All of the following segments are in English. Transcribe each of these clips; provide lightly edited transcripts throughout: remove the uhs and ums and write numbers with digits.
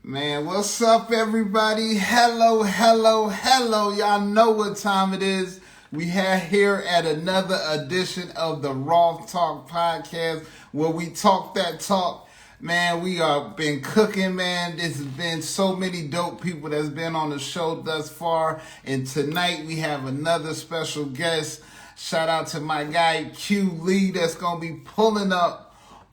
Man, what's up, everybody? Hello, hello, hello. Y'all know what time it is. We have here at another edition of the Roth Talk podcast where we talk that talk. Man, we are been cooking, man. There's been so many dope people that's been on the show thus far. And tonight we have another special guest. Shout out to my guy Q Lee that's gonna be pulling up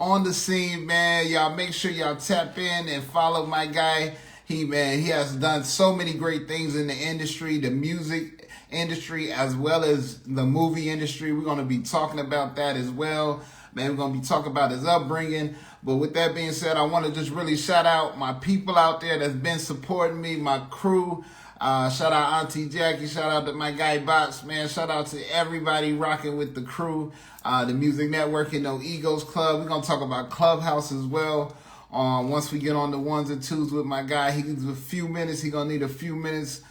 on the scene, man. Y'all make sure y'all tap in and follow my guy. He has done so many great things in the industry, the music industry, as well as the movie industry. We're gonna be talking about that as well. Man, we're gonna be talking about his upbringing. But with that being said, I want to just really shout out my people out there that's been supporting me, my crew. Shout out Auntie Jackie. Shout out to my guy Box, man. Shout out to everybody rocking with the crew, the Music Network and No Egos Club. We're gonna talk about Clubhouse as well. Once we get on the ones and twos with my guy, he needs a few minutes. He gonna need a few minutes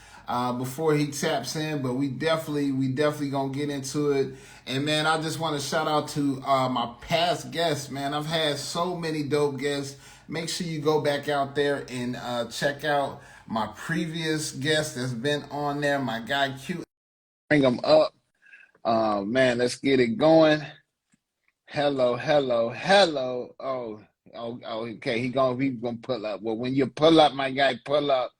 before he taps in. But we definitely gonna get into it. And man, I just want to shout out to my past guests. Man, I've had so many dope guests. Make sure you go back out there and check out my previous guest that's been on there, my guy Q. Bring him up. Man, let's get it going. Hello, hello, hello. Okay. He's gonna pull up. Well, when you pull up, my guy, pull up.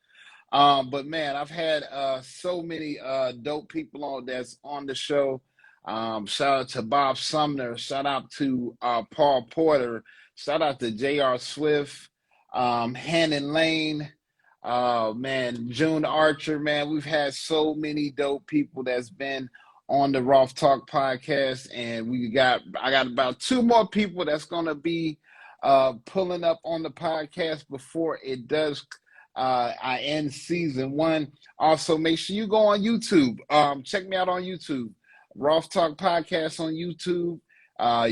But man, I've had so many dope people on that's on the show. Shout out to Bob Sumner. Shout out to Paul Porter. Shout out to J.R. Swift, Hannon Lane. Man, June Archer, man, we've had so many dope people that's been on the Roth Talk podcast, and I got about two more people that's gonna be pulling up on the podcast before it does I end season one. Also, make sure you go on YouTube. Check me out on YouTube, Roth Talk podcast on YouTube.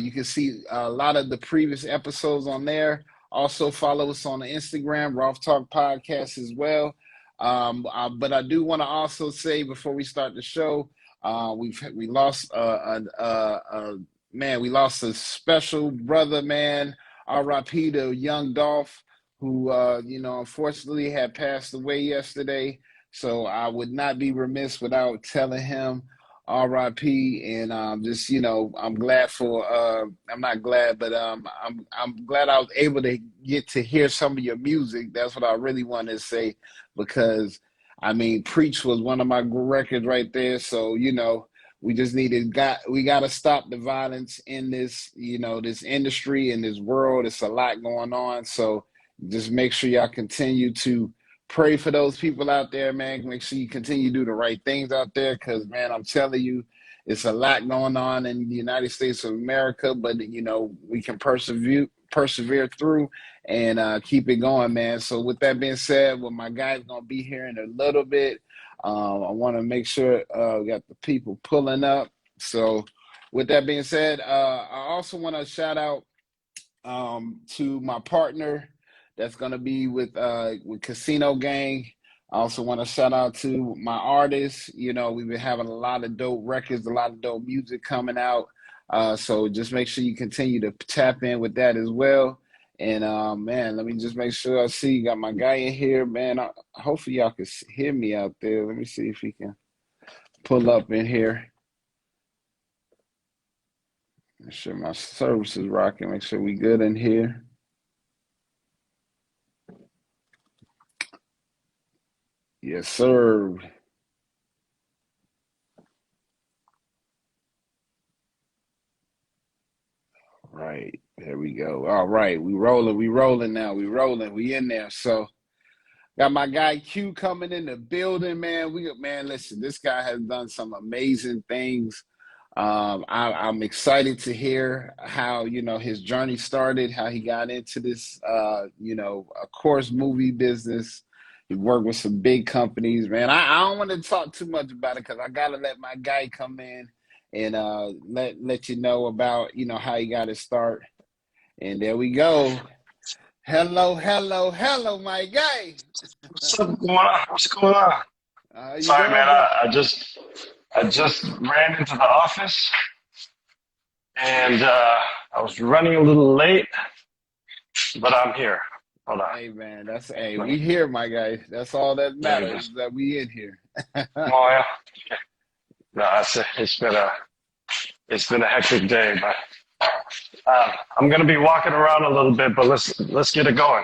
You can see a lot of the previous episodes on there. Also, follow us on the Instagram, Roth Talk Podcast as well. But I do want to also say before we start the show, we lost man, we lost a special brother, man. R.I.P. to Young Dolph, who unfortunately had passed away yesterday. So I would not be remiss without telling him RIP. And I'm glad for I'm not glad, but I'm glad I was able to get to hear some of your music. That's what I really wanted to say, because I mean, Preach was one of my records right there. So we just we got to stop the violence in this this industry, in this world. It's a lot going on. So just make sure y'all continue to pray for those people out there, man. Make sure you continue to do the right things out there, because, man, I'm telling you, it's a lot going on in the United States of America, but, we can persevere through and keep it going, man. So with that being said, well, my guy's going to be here in a little bit. I want to make sure we got the people pulling up. So with that being said, I also want to shout out to my partner that's going to be with Casino Gang. I also want to shout out to my artists. We've been having a lot of dope records, a lot of dope music coming out. So just make sure you continue to tap in with that as well. And man, let me just make sure I see you got my guy in here, man. Hopefully y'all can hear me out there. Let me see if he can pull up in here. Make sure my service is rocking. Make sure we good in here. Yes, sir. Right. There we go. All right. We rolling now. We in there. So got my guy Q coming in the building, man. Listen, this guy has done some amazing things. I'm excited to hear how, his journey started, how he got into this, of course, movie business. He worked with some big companies, man. I don't want to talk too much about it, because I got to let my guy come in and let you know about, how he got his start. And there we go. Hello, hello, hello, my guy. What's up going on? What's going on? How you Sorry, doing, man. bro? I just ran into the office, and I was running a little late, but I'm here. Hold on. Hey man, Let we me, here, my guy. That's all that there we matters go. is that we in here. Oh yeah. No, it's been a hectic day, but I'm gonna be walking around a little bit, but let's get it going.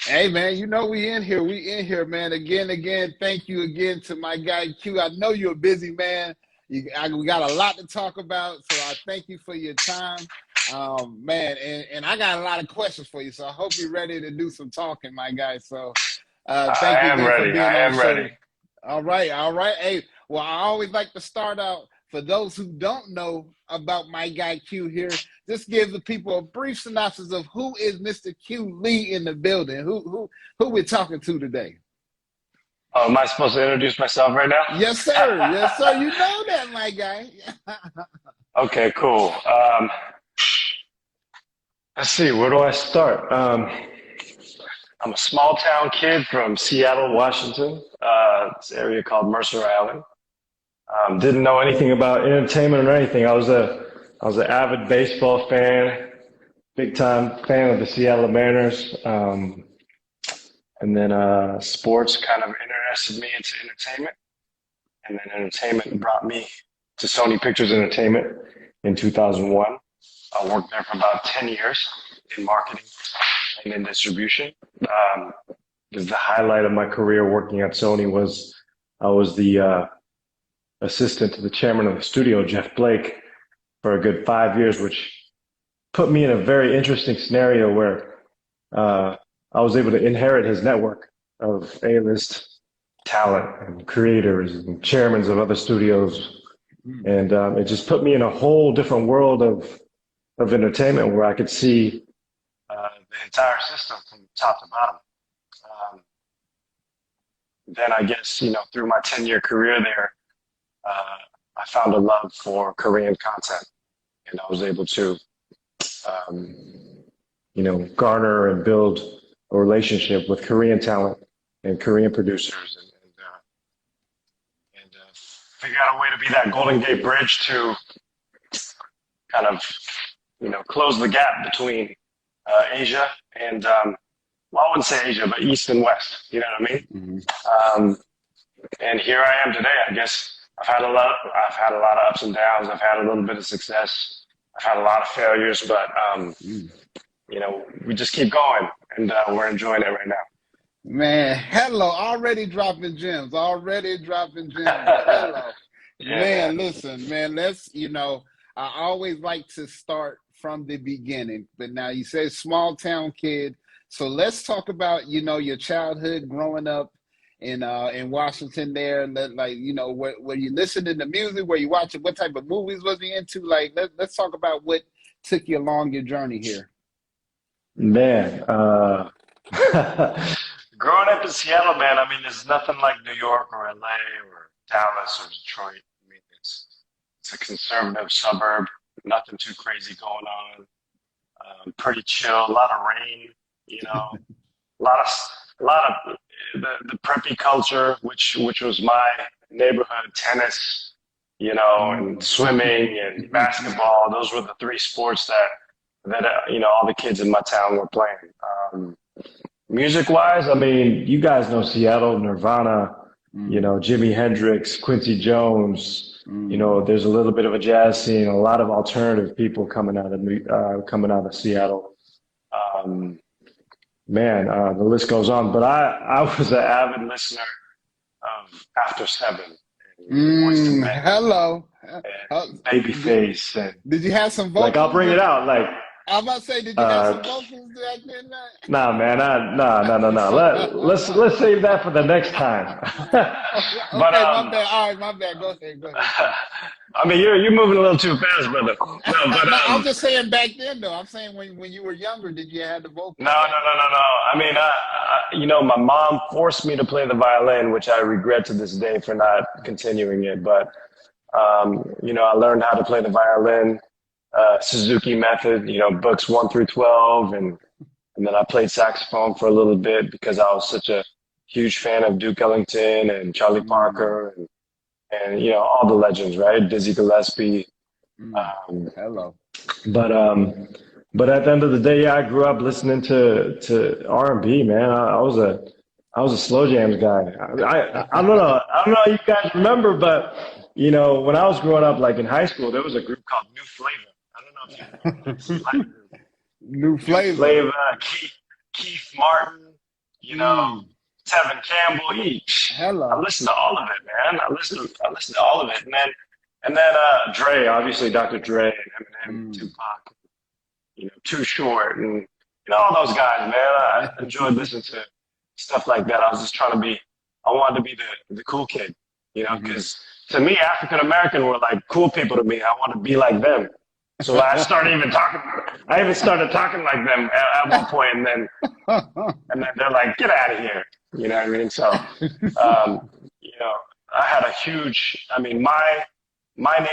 Hey man, you know we in here. We in here, man. Again. Thank you again to my guy Q. I know you're a busy man. We got a lot to talk about, so I thank you for your time, man. And I got a lot of questions for you, so I hope you're ready to do some talking, my guy. So, thank I you am again for ready. being I on the am ready. show. All right. Hey, well, I always like to start out for those who don't know about my guy Q here. Just give the people a brief synopsis of who is Mr. Q Lee in the building. Who we're talking to today? Oh, am I supposed to introduce myself right now? Yes, sir. Yes, sir. You know that, my guy. Okay, cool. Let's see. Where do I start? I'm a small town kid from Seattle, Washington. This area called Mercer Island. Didn't know anything about entertainment or anything. I was an avid baseball fan, big time fan of the Seattle Mariners. And then sports kind of interested me into entertainment. And then entertainment brought me to Sony Pictures Entertainment in 2001. I worked there for about 10 years in marketing and in distribution. Um, because the highlight of my career working at Sony was I was the assistant to the chairman of the studio, Jeff Blake, for a good 5 years, which put me in a very interesting scenario where uh, I was able to inherit his network of A-list talent and creators and chairmen of other studios. And it just put me in a whole different world of entertainment where I could see the entire system from top to bottom. Um, then I guess, through my 10-year career there, uh, I found a love for Korean content and I was able to, um, garner and build a relationship with Korean talent and Korean producers and figure out a way to be that Golden Gate Bridge to kind of, close the gap between Asia and, well, I wouldn't say Asia, but East and West. You know what I mean? Mhm. Um, and here I am today. I guess I've had a lot of ups and downs. I've had a little bit of success. I've had a lot of failures, but we just keep going, and we're enjoying it right Man, hello. Already dropping gems. Already dropping gems. now. Hello. Yeah, man. Man, listen, man, I always like to start from the beginning. But now you say small town kid. So let's talk about, your childhood growing up in Washington there. Like, were you listening to music? Were you watching what type of movies was you into? Like let's talk about what took you along your journey here. Man, growing up in Seattle, man, I mean, there's nothing like New York or LA or Dallas or Detroit. I mean, it's a conservative suburb, nothing too crazy going on. Pretty chill, a lot of rain, a lot of the preppy culture, which was my neighborhood, tennis, and Mm. swimming and basketball. Those were the three sports that all the kids in my town were playing. Music wise, I mean, you guys know Seattle, Nirvana, Mm. Jimi Hendrix, Quincy Jones. Mm. There's a little bit of a jazz scene, a lot of alternative people coming out of Seattle. Um, Man, the list goes on. But I was an avid listener of After Seven and Boys to Men Hello. Uh, and did, Babyface and did you have some like I'll vocals? bring it out. Like I was about to say, did you have uh, some vocals back then? nah, man, nah, no, no, no. Let's save that for the next time. But Okay, my bad. All right, my bad. Go ahead. Go ahead. I mean you're moving a little too fast, brother. No, but No, I'm just saying back then, though. I'm saying when you were younger, did you have the no, vocals no, back no, no, no. I mean, my mom forced me to play the violin, which I regret to this day for not continuing it. But I learned how to play the violin, Suzuki method, books 1 through 12, and then I played saxophone for a little bit because I was such a huge fan of Duke Ellington and Charlie then? Parker and all the legends, right? Dizzy Gillespie. Mm. Um, Hello. but But at the end of the day, yeah, I grew up listening to R&B, man. I was a slow jams guy. I don't know. I don't know if you guys remember, but when I was growing up, like in high school, there was a group called New Flavor. I don't know if you know this group. New New flavor. Flavor, Keith Martin, you know, Mm. Tevin Campbell. I Hello. listened to all of it, man. I listened to all of it, and then Dre, obviously Dr. Dre and Eminem, Mm. Tupac, Too Short, and all those guys, man. I enjoyed listening to stuff like that. I wanted to be the cool kid, Mhm. because to me, African American were like cool people to me. I want to be like them. So I even started talking like them at one point, and then they're like, get out of here. You know what I mean? So, um, you know, I had a huge, I mean, my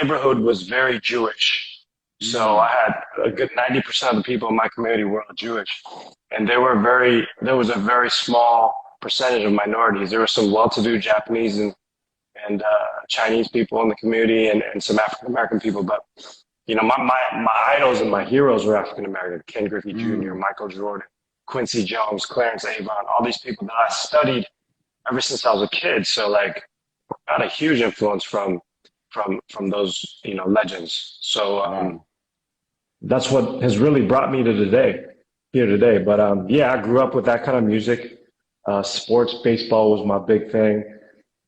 neighborhood was very Jewish. So I Mm. had a good 90% of the people in my community were all Jewish. And there was a very small percentage of minorities. There were some well-to-do Japanese and Chinese people in the community and some African American people. But, my idols and my heroes were African American: Ken Griffey Jr., Mm. Michael Jordan, Quincy Jones, Clarence Avon, all these people that I studied ever since I was a kid. So like, I had a huge influence from those legends. So Wow. that's what has really brought me to here today. But yeah, I grew up with that kind of music. Sports, baseball was my big thing.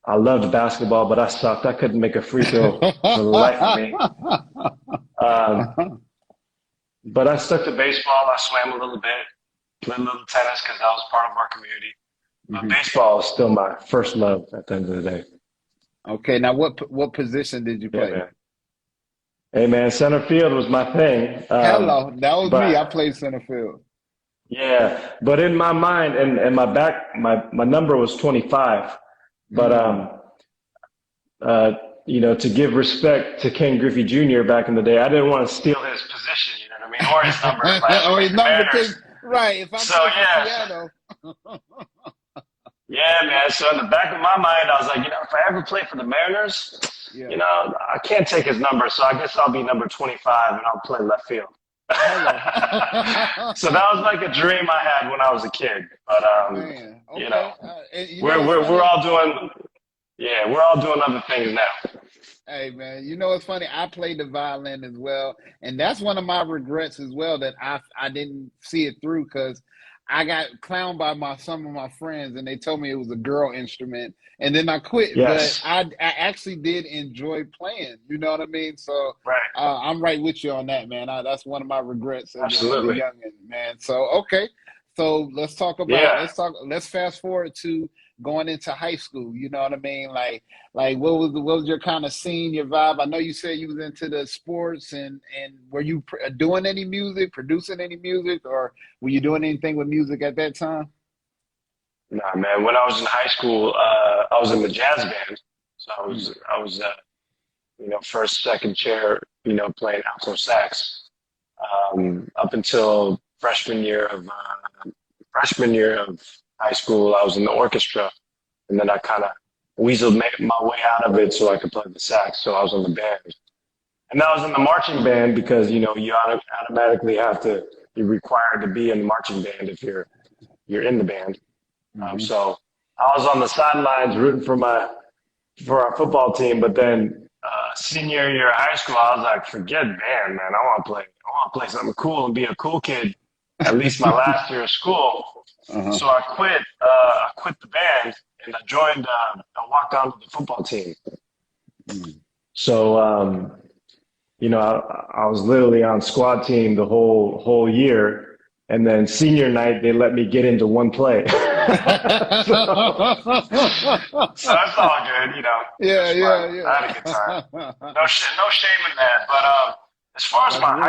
I loved basketball, but I sucked. I couldn't make a free throw for the life of me. Um, but I stuck to baseball. I swam a little bit, played a little tennis because that was part of our community. But Mhm. baseball is still my first love at the end of the day. Okay, now what position did you Yeah, play? man. Hey, man, center field was my thing. Hello, that was me. I But played center field. yeah, but in my mind and my back, my number was 25. But Mm. uh, to give respect to Ken Griffey Jr. back in the day, I didn't want to steal his position. You know what I mean, or his number if I ever Oh, played his the number 10. Mariners. Right. If I So play for yeah, Seattle. yeah, man. So in the back of my mind, I was like, if I ever play for the Mariners, Yeah. I can't take his number, so I guess I'll be number 25 and I'll play left field. Hello. So that was like a dream I had when I was a kid. But Man. you know, Okay. And we're it's we're we're funny. all doing yeah, we're all doing other things now. Hey man, it's funny. I played the violin as well, and that's one of my regrets as well that I didn't see it through because I got clowned by my some of my friends, and they told me it was a girl instrument, and then I quit. But Yes, I actually did enjoy playing. You know what I mean? So right, I'm right with you on that, man. That's one of my regrets as a absolutely. youngin, man. So okay, so Yeah. let's fast forward to going into high school. You know what I mean? Like what was your kind of scene, your vibe? I know you said you was into the sports and were you doing any music, producing any music, or were you doing anything with music at that time? Nah, man. When I was in high school, I was in the jazz band. So Mm. I was first, second chair, playing alto sax. Up until freshman year of high school, I was in the orchestra, and then I kind of weaseled my way out of it so I could play the sax. So I was in the band, and I was in the marching band because you automatically you're required to be in the marching band if you're in the band. Hmm. So I was on the sidelines rooting for our football team, but then senior year of high school, I was like, forget band, man. I want to play something cool and be a cool kid. At least my last year of school. Uh-huh. So I quit. I quit the band and I joined. I walked onto the football team. Mm. So I was literally on squad team the whole year, and then senior night they let me get into one play. so so that's all good. Yeah, That's yeah, fun. I yeah. had a good time. No shame in that. But as far as That's real. my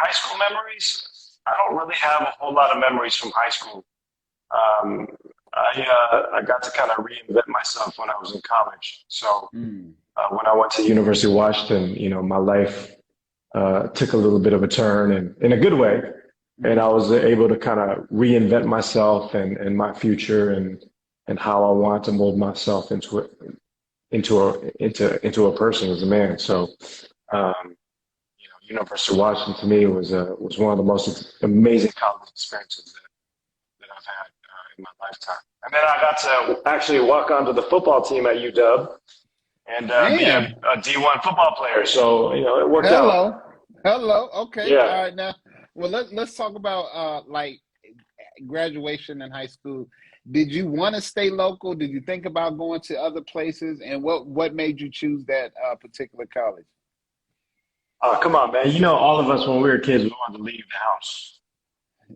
high school memories, I don't really have a whole lot of memories from high school. Um, I got to kind of reinvent myself when I was in college. So Mm. when I went to University of Washington, my life took a little bit of a turn, and in a good way. And Hmm. I was able to kind of reinvent myself and my future and how I want to mold myself into a person as a man. So, um, University of Washington to me was one of the most amazing college experiences that I've had in my lifetime. And then I got to actually walk onto the football team at UW and be Man, a D1 football player. So, it worked out. hello, hello. Okay, all Yeah. right now. Well, let's talk about like graduation in high school. Did you want to stay local? Did you think about going to other places? And what made you choose that particular college? Oh, come on, man. All of us when we were kids, we wanted to leave the house.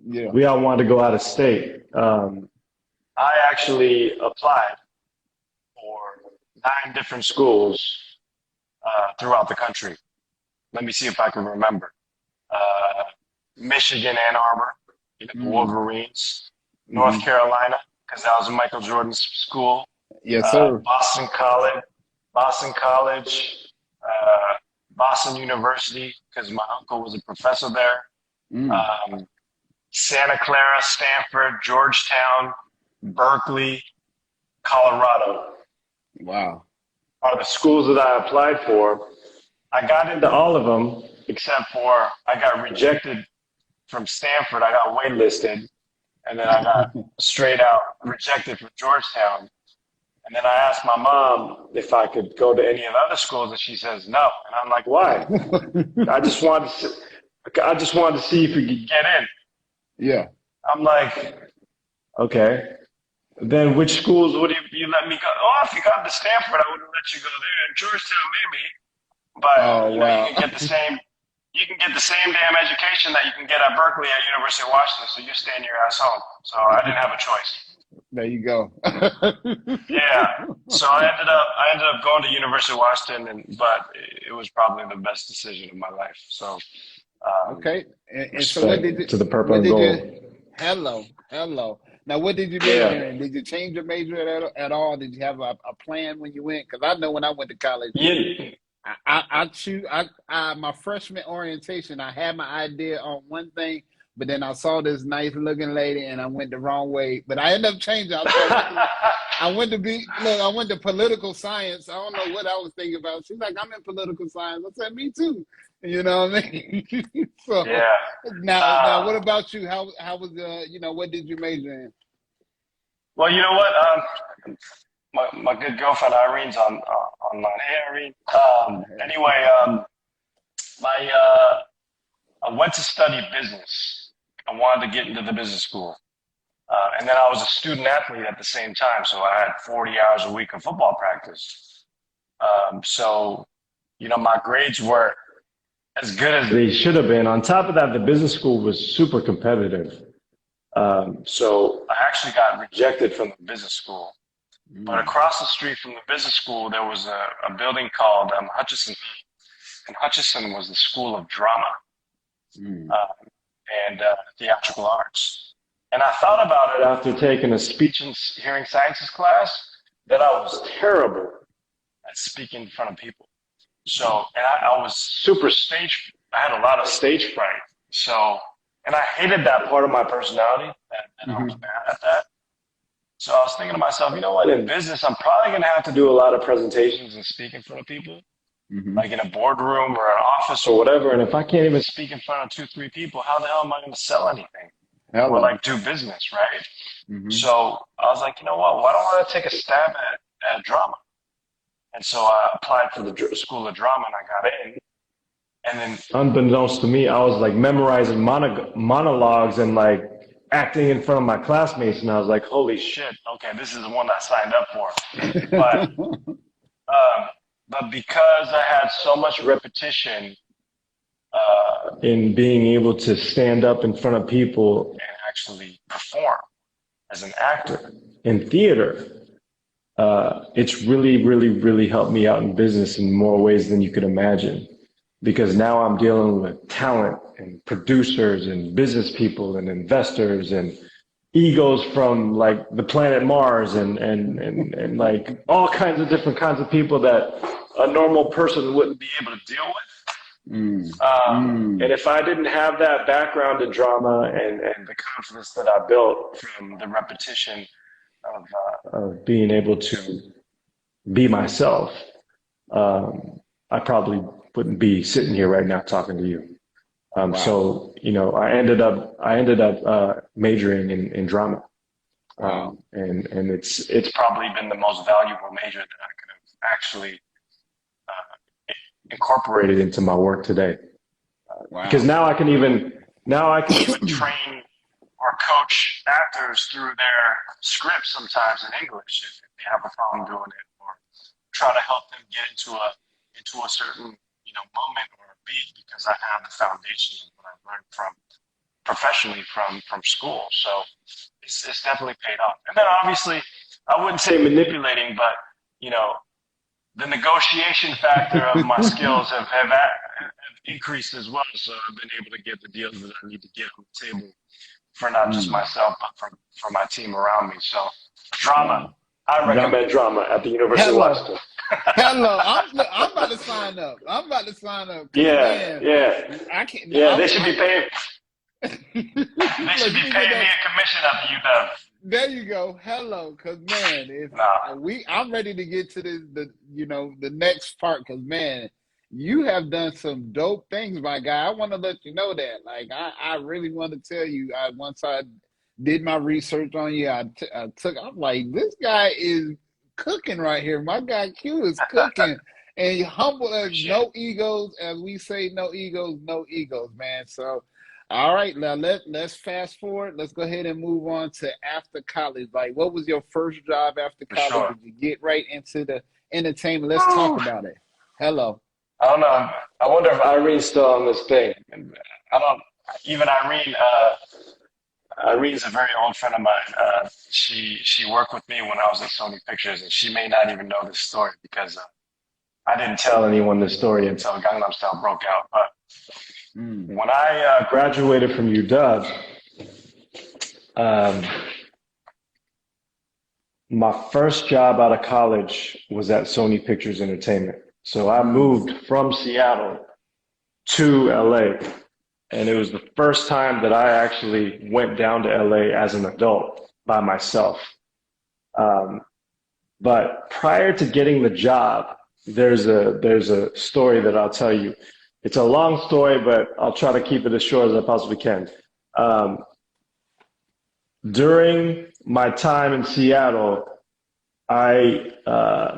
Yeah. We all wanted to go out of state. I actually applied for 9 different schools throughout the country. Let me see if I can remember. Uh, Michigan, Ann Arbor, the Mm, Wolverines. North hmm. Carolina, because that was Michael Jordan's school. Yes, sir. Boston College, Boston College, uh, Boston University, because my uncle was a professor there. Mm, Um, Santa Clara, Stanford, Georgetown, Berkeley, Colorado wow. are the schools that I applied for. I got into all of them except for I got rejected from Stanford. I got waitlisted, and then I got straight out rejected from Georgetown. And then I asked my mom if I could go to any of the other schools, and she says no. And I'm like, why? I just wanted to, I just wanted to see if we could get in. Yeah. I'm like, okay. Then which schools would you let me go? Oh, if you got to Stanford, I would have let you go there. And Georgetown, maybe. But Oh, wow. you can get the same damn education that you can get at Berkeley at University of Washington. So you stay in your ass home. So I didn't have a choice. There you go. Yeah. So I ended up going to University of Washington, but it was probably the best decision of my life. So um, Okay. And so respect to the purple what and did you, gold. hello. Now, what did you major Yeah. in? Did you change your major at all? Did you have a plan when you went? Because I know when I went to college, Yeah. I choose my freshman orientation. I had my idea on one thing, but then I saw this nice looking lady, and I went the wrong way. But I ended up changing. I went to political science. I don't know what I was thinking about. She's like, I'm in political science. I said, me too. You know what I mean? So Yeah. now, what about you? How was what did you major in? Well, you know what? My good girlfriend Irene's online. Hey, Irene. Anyway, my I went to study business. I wanted to get into the business school, and then I was a student athlete at the same time. So I had 40 hours a week of football practice. So my grades were as good as they should have been. On top of that, the business school was super competitive. So I actually got rejected from the business school. But Mm, across the street from the business school, there was a building called Hutchinson, and Hutchinson was the School of Drama mm. uh, and Theatrical Arts. And I thought about it after taking a speech and hearing sciences class that I was terrible at speaking in front of people. So, and I was super I had a lot of stage fright. So, and I hated that part of my personality, that I was Hmm. bad at that. So I was thinking to myself, you know what, in business, I'm probably going to have to do a lot of presentations and speak in front of people, Hmm. like in a boardroom or an office or whatever. And if I can't even speak in front of 2, 3 people, how the hell am I going to sell anything or Hello. like do business, right? Hmm. So I was like, you know what, why don't I take a stab at drama? And so I applied for the School of Drama and I got in. And then, unbeknownst to me, I was like memorizing monologues and like acting in front of my classmates. And I was like, holy shit, okay, this is the one I signed up for. But, um, but because I had so much repetition in being able to stand up in front of people and actually perform as an actor in theater, it's really, really, really helped me out in business in more ways than you could imagine. Because now I'm dealing with talent and producers and business people and investors and egos from like the planet Mars and like all kinds of different kinds of people that a normal person wouldn't be able to deal with. Mm, And mm. if I didn't have that background in drama and the confidence that I built from the repetition of being able to be myself, I probably wouldn't be sitting here right now talking to you. Wow. So, I ended up majoring in drama. Wow. And it's probably been the most valuable major that I could have actually incorporated into my work today. Because Wow. now I can even train or coach actors through their scripts sometimes in English if they have a problem doing it, or try to help them get into a certain moment or a beat because I have the foundation of what I've learned from professionally from school. So it's definitely paid off. And then obviously, I wouldn't say manipulating, but you know, the negotiation factor of my skills have increased as well. So I've been able to get the deals that I need to get on the table for not just Mm. myself, but for my team around me. So drama, Wow. I Drum. recommend drama at the University of Hello. Washington. Hello. I'm about to sign up. I'm about to sign up because Yeah, man, yeah, I can't. yeah. They should be paying. They Look, should you be need to get paying me that. a commission after you done. There you go. Hello, because man, if Nah, I'm ready to get to the next part. Because man, you have done some dope things, my guy. I want to let you know that. Like, I really want to tell you. Once I did my research on you, I took. I'm like, this guy is cooking right here. My guy Q is cooking, and humble as appreciate it. no egos, as we say, no egos, no egos, man. So. All right, now let's fast forward. Let's go ahead and move on to after college. Like, what was your first job after For college? sure. Did you get right into the entertainment? Let's talk Woo. about it. Hello. I don't know. I wonder if Irene's still on this thing. I don't. Even Irene. Irene's a very old friend of mine. She worked with me when I was at Sony Pictures, and she may not even know this story because I didn't tell anyone this story until Gangnam Style broke out. But Mm. when I graduated from UW, um, my first job out of college was at Sony Pictures Entertainment. So I Mm. moved from Seattle to LA. And it was the first time that I actually went down to LA as an adult by myself. Um, but prior to getting the job, there's a story that I'll tell you. It's a long story, but I'll try to keep it as short as I possibly can. Um, During my time in Seattle, I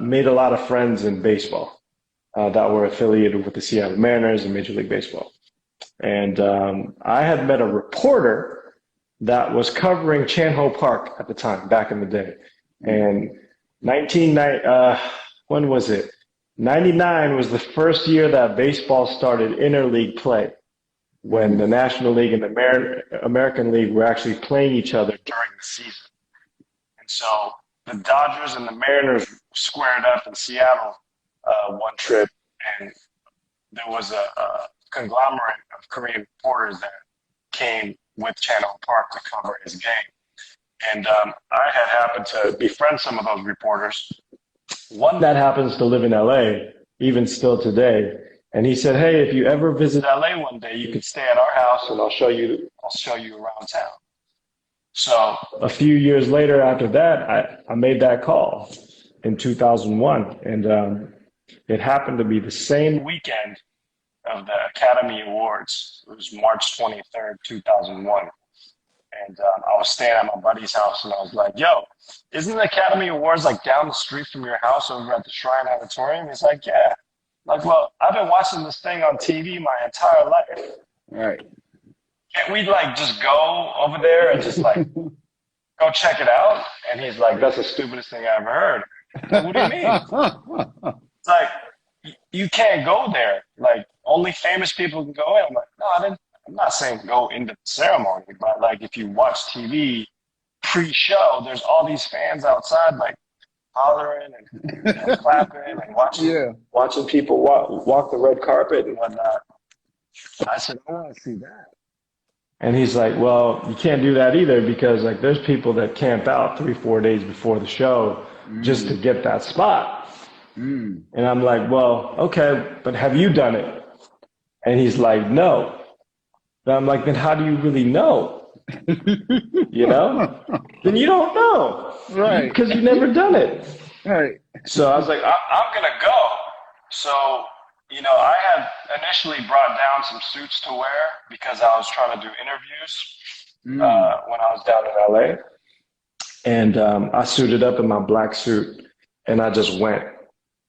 made a lot of friends in baseball that were affiliated with the Seattle Mariners and Major League Baseball. And I had met a reporter that was covering Chan Ho Park at the time, back in the day. Mm. And when was it? 99 was the first year that baseball started interleague play, when the Mm. National League and the American League were actually playing each other during the season. And so the Dodgers and the Mariners squared up in Seattle one trip, and there was a conglomerate of Korean reporters that came with Channel Park to cover his game. And I had happened to befriend some of those reporters. One that happens to live in LA, even still today. And he said, "Hey, if you ever visit LA one day, you could stay at our house, and I'll show you around town." So a few years later, after that, I made that call in 2001, and it happened to be the same weekend of the Academy Awards. It was March 23rd, 2001. And I was staying at my buddy's house, and I was like, "Yo, isn't the Academy Awards like down the street from your house over at the Shrine Auditorium?" He's like, "Yeah." Like, "Well, I've been watching this thing on TV my entire life. Right. Can't we like just go over there and just like go check it out?" And he's like, "That's the stupidest thing I ever heard." I'm like, "What do you mean?" It's like, you can't go there. Like, only famous people can go in. I'm like, "No, I'm not saying go into the ceremony, but like if you watch TV pre-show, there's all these fans outside like hollering and clapping and watching Yeah. watching people walk the red carpet and whatnot." I said, "I want to see that." And he's like, "Well, you can't do that either because like there's people that camp out 3, 4 days before the show just to Mm. get that spot." Mm. And I'm like, "Well, okay, but have you done it?" And he's like, "No." And I'm like, "Then how do you really know? You know? Then you don't know Right. because you've never done it." Right. So I was like, I'm gonna go. So, I had initially brought down some suits to wear because I was trying to do interviews Mm. when I was down in LA. And I suited up in my black suit and I just went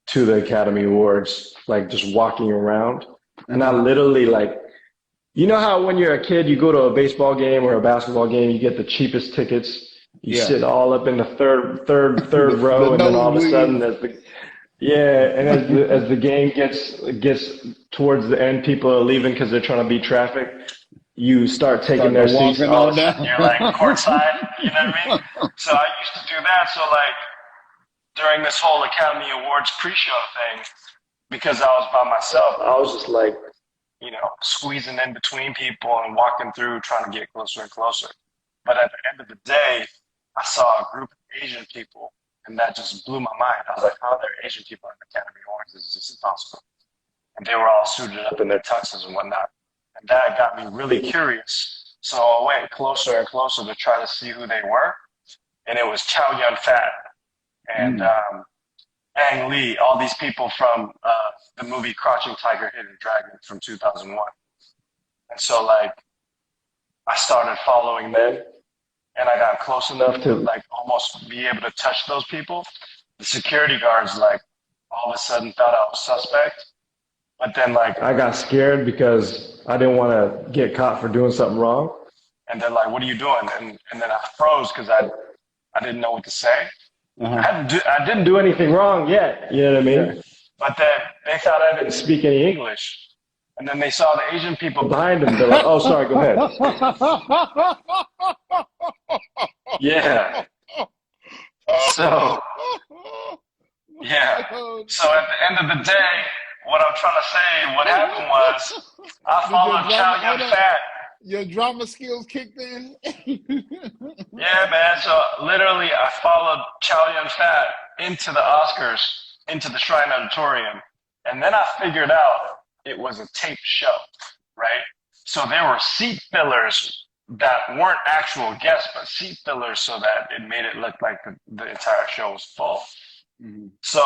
to the Academy Awards, like just walking around. And I Uh-huh. literally like, you know how when you're a kid, you go to a baseball game or a basketball game, you get the cheapest tickets. You Yeah. sit all up in the third The row, and then all of a sudden, nosebleeds. as the yeah, and as the game gets towards the end, people are leaving because they're trying to beat traffic. You start taking Started their seats, and walking all of on a sudden, down. you're like courtside. You know what I mean? So I used to do that. So like during this whole Academy Awards pre-show thing, because I was by myself, I was just like, squeezing in between people and walking through, trying to get closer and closer. But at the end of the day, I saw a group of Asian people, and that just blew my mind. I was like, how are there Asian people at the Academy Awards? This is just impossible. And they were all suited up in their tuxes and whatnot. And that got me really curious. So I went closer and closer to try to see who they were. And it was Chow Yun Fat and Mm. Ang Lee, all these people from the movie Crouching Tiger, Hidden Dragon from 2001. And so, like, I started following them and I got close enough to, like, almost be able to touch those people. The security guards, like, all of a sudden thought I was suspect. But then, like, I got scared because I didn't want to get caught for doing something wrong. And they're like, what are you doing? And then I froze because I didn't know what to say. Uh-huh. I didn't do anything wrong yet, you know what I Yeah. mean? But then they thought I didn't speak any English. And then they saw the Asian people behind them. They're like, oh, sorry, go ahead. Yeah. So, yeah. So at the end of the day, what I'm trying to say, what happened was I Did your followed drama, Chow Yun hold up, Fat. your drama skills kicked in? Yeah, man. So literally, I followed Chow Yun Fat into the Oscars, into the Shrine Auditorium, and then I figured out it was a taped show, right? So there were seat fillers that weren't actual guests, but seat fillers so that it made it look like the entire show was full. Mhm. So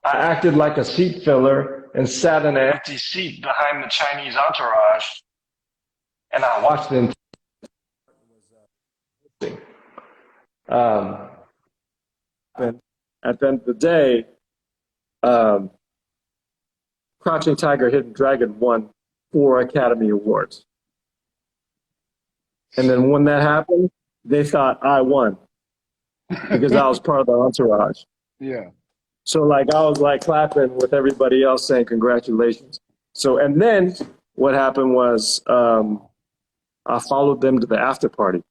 I acted like a seat filler and sat in an empty seat behind the Chinese entourage, and I watched the entire thing. Um, and at the end of the day, um, Crouching Tiger, Hidden Dragon won 4 Academy Awards. And then when that happened, they thought I won because I was part of the entourage. Yeah. So like I was like clapping with everybody else saying congratulations. So and then what happened was I followed them to the after party.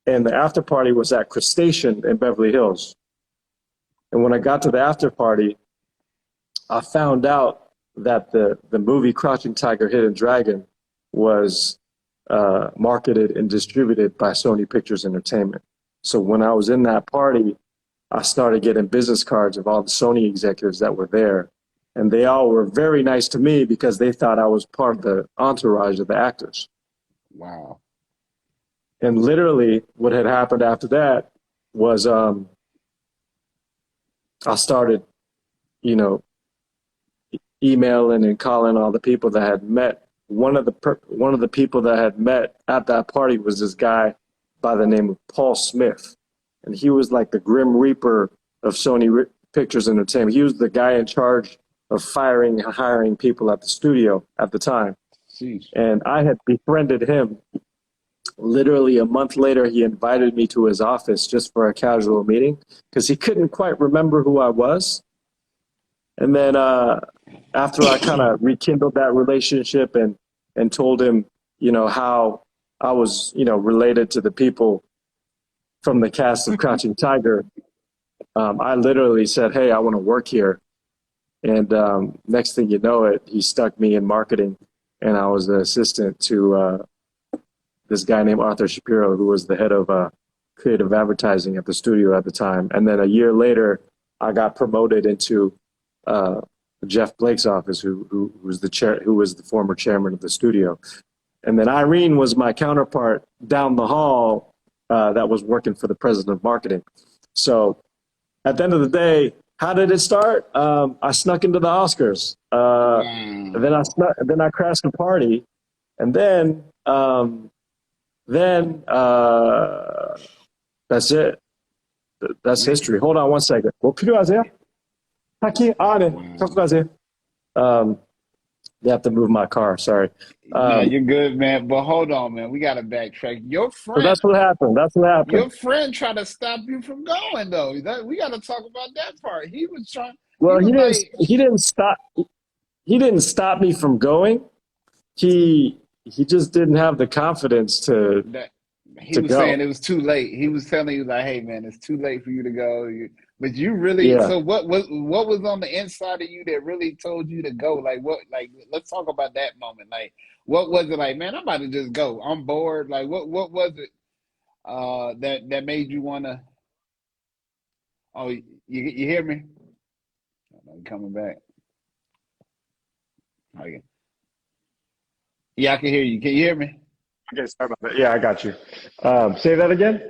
And the after party was at Crustacean in Beverly Hills. And when I got to the after party, I found out that the movie Crouching Tiger, Hidden Dragon was marketed and distributed by Sony Pictures Entertainment. So when I was in that party, I started getting business cards of all the Sony executives that were there. And they all were very nice to me because they thought I was part of the entourage of the actors. Wow. And literally what had happened after that was I started, you know, emailing and calling all the people that had met. One of the people that had met at that party was this guy by the name of Paul Smith, and he was like the Grim Reaper of Sony Pictures Entertainment. He was the guy in charge of firing and hiring people at the studio at the time, Sheesh. and I had befriended him. Literally a month later, he invited me to his office just for a casual meeting because he couldn't quite remember who I was. And then after I kind of rekindled that relationship and told him, how I was, related to the people from the cast of Crouching Tiger, I literally said, "Hey, I want to work here." And next thing you know, he stuck me in marketing, and I was the assistant to this guy named Arthur Shapiro, who was the head of creative advertising at the studio at the time. And then a year later, I got promoted into Jeff Blake's office, who was the former chairman of the studio. And then Irene was my counterpart down the hall that was working for the president of marketing. So at the end of the day, How did it start? I snuck into the Oscars. Then I crashed a party, and then that's it. That's history. Hold on one second. 뭐 필요하세요? 타키? 네. Wow. 갖고 가세요. Um, they have to move my car. Sorry. No, Um, you're good, man. But hold on, man. We gotta backtrack. so that's what happened. That's what happened. Your friend tried to stop you from going, though. We gotta talk about that part. He was trying. He Well, was like he didn't stop. He didn't stop me from going. He just didn't have the confidence that. He to was saying go. it was too late. He was telling you like, "Hey, man, it's too late for you to go." But you really. Yeah. So what was on the inside of you that really told you to go? Like what? Like let's talk about that moment. Like what was it like? Man, I'm about to just go. I'm bored. Like what was it? That made you wanna? Oh, you hear me? I'm coming back. Okay. Yeah, I can hear you. Can you hear me? Okay, sorry about that. Yeah, I got you. Say that again.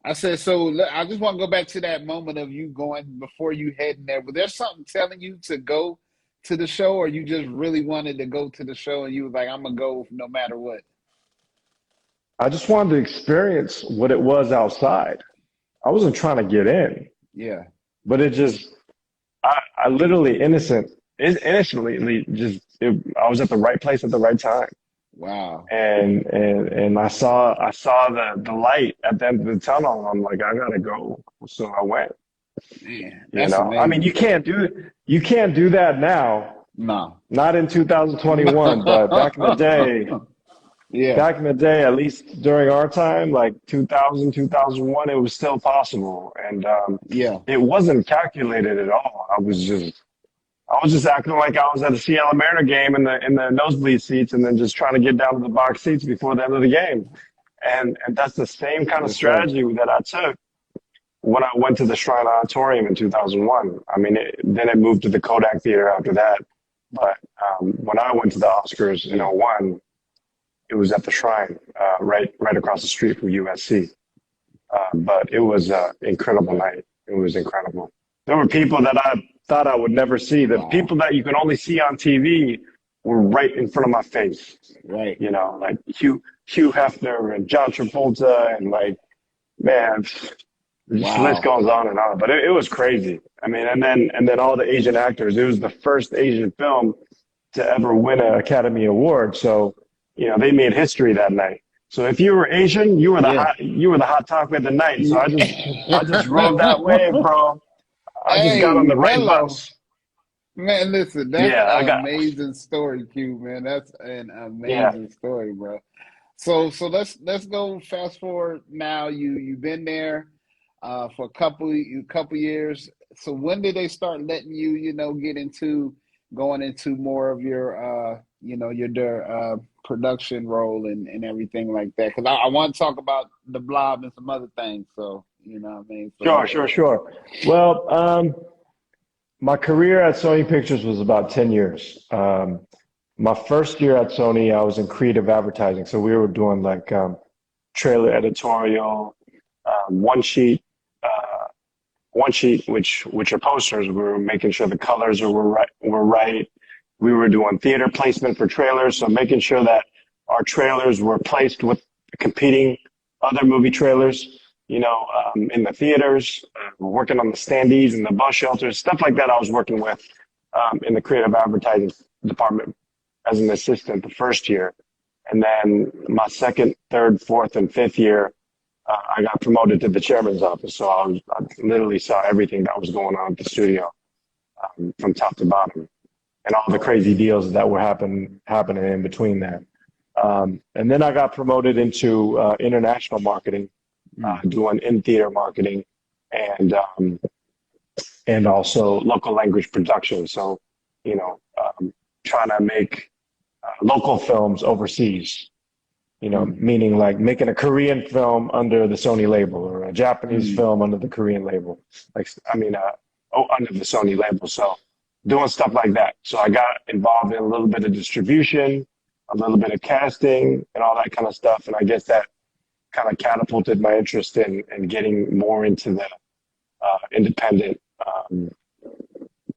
I said, so I just want to go back to that moment of you going before you heading there. Was there something telling you to go to the show, or you just really wanted to go to the show and you was like, I'm gonna go no matter what? I just wanted to experience what it was outside. I wasn't trying to get in, Yeah. but it just, I literally innocently I was at the right place at the right time. Wow. And I saw the light at the end of the tunnel. I'm like, I gotta go. So I went, Man, you that's know. I mean, amazing. you can't do that now, No. not in 2021, but Yeah. back in the day, at least during our time, like 2000, 2001, it was still possible. And Yeah. it wasn't calculated at all. I was just acting like I was at a Seattle Mariner game in the nosebleed seats, and then just trying to get down to the box seats before the end of the game. And that's the same kind of Yes, sir. strategy that I took when I went to the Shrine Auditorium in 2001. I mean, then it moved to the Kodak Theater after that. But when I went to the Oscars in Yeah. '01, it was at the Shrine, right across the street from USC. But it was an incredible night. It was incredible. There were people that I thought I would never see. The Wow. people that you can only see on TV were right in front of my face. Right. You know, like Hugh Hefner and John Travolta, and like, man, this list Wow. goes on and on. But it was crazy. I mean, and then all the Asian actors. It was the first Asian film to ever win an Academy Award. So, you know, they made history that night. So if you were Asian, Yeah. you were the hot topic of the night. So I just rode that wave, bro. I just got on Hey, the right hello. bus. Man, listen, that's Yeah, I an got amazing story, Q, man. That's an yeah. amazing story, bro. So let's go fast forward now. You've been there for a couple years. So when did they start letting you, get into going into more of your production role and everything like that? Because I want to talk about the blob and some other things. So you know what I mean. So Sure, sure, sure. Well, my career at Sony Pictures was about 10 years. My first year at Sony, I was in creative advertising. So we were doing like trailer editorial, one sheet, uh, which are posters. We were making sure the colors were right. We were doing theater placement for trailers, so making sure that our trailers were placed with competing other movie trailers, in the theaters, working on the standees and the bus shelters, stuff like that. I was working with in the creative advertising department as an assistant the first year. And then my second, third, fourth, and fifth year, I got promoted to the chairman's office. So I literally saw everything that was going on at the studio from top to bottom, and all the crazy deals that were happening in between that. And then I got promoted into international marketing, mm, doing in-theater marketing, and also local language production. So, trying to make local films overseas. mm, Meaning like making a Korean film under the Sony label, or a Japanese mm, film under the Korean label. Under the Sony label. So doing stuff like that. So I got involved in a little bit of distribution, a little bit of casting, and all that kind of stuff. And I guess that kind of catapulted my interest in getting more into the independent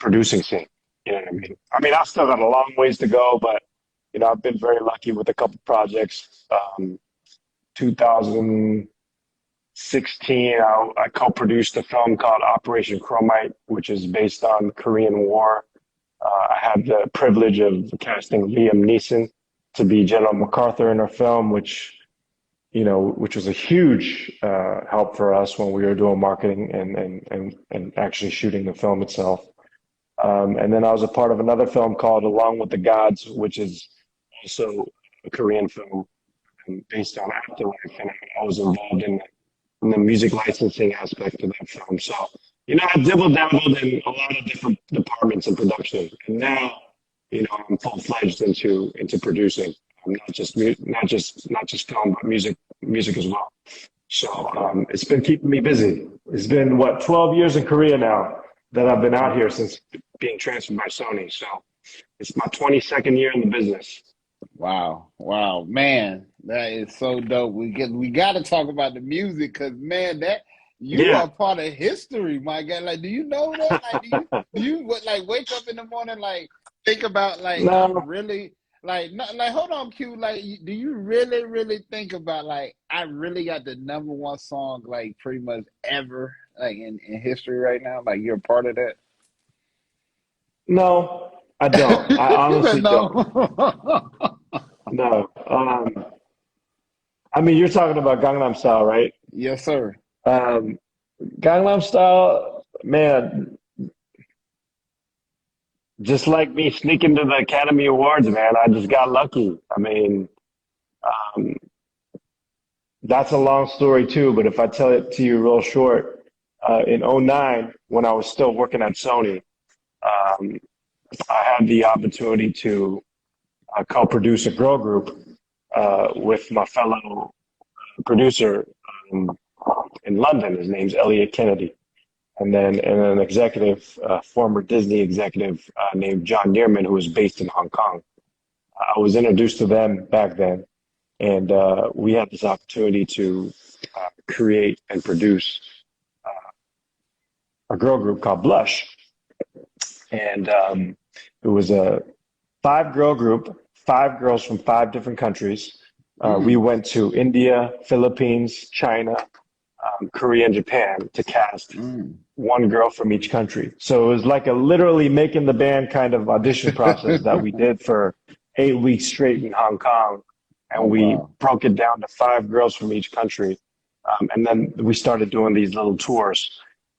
producing scene. You know what I mean? I mean, I've still got a long ways to go, but I've been very lucky with a couple projects. 2016, I co-produced a film called Operation Chromite, which is based on the Korean War. I had the privilege of casting Liam Neeson to be General MacArthur in our film, which was a huge help for us when we were doing marketing and actually shooting the film itself. And then I was a part of another film called Along with the Gods, which is also a Korean film based on Afterlife, and I was involved in the music licensing aspect of that film. So, I dabbled in a lot of different departments in production, and now, I'm full fledged into producing. Not just film, but music as well. So it's been keeping me busy. It's been 12 years in Korea now that I've been out here since being transferred by Sony. So it's my 22nd year in the business. Wow, man, that is so dope. We got to talk about the music because, man, that you Yeah. are part of history, my guy. Like, do you know that? Like, do you wake up in the morning, like, think about, like, I'm No, really, like, not, like, hold on, Q. Like, do you really, really think about, like, I really got the number one song, like, pretty much ever, like, in history right now? Like, you're a part of that? no, I don't. I He said honestly no. don't. No. I mean, you're talking about Gangnam Style, right? Yes, sir. Um, Gangnam Style, man, just like me sneaking to the Academy Awards, man, I just got lucky. I mean, um, that's a long story too, but if I tell it to you real short, in '09, when I was still working at Sony, um, I had the opportunity to co-produce a girl group with my fellow producer um, in London. His name's Elliot Kennedy. And an executive, former Disney executive named John Neerman, who was based in Hong Kong. I was introduced to them back then, and we had this opportunity to create and produce a girl group called Blush. And it was a five girl group, five girls from five different countries. We Mm. went to India, Philippines, China, Korea, and Japan to cast Mm. one girl from each country. So it was like a literally making the band kind of audition process that we did for 8 weeks straight in Hong Kong. Oh, And we wow. broke it down to five girls from each country. And then we started doing these little tours.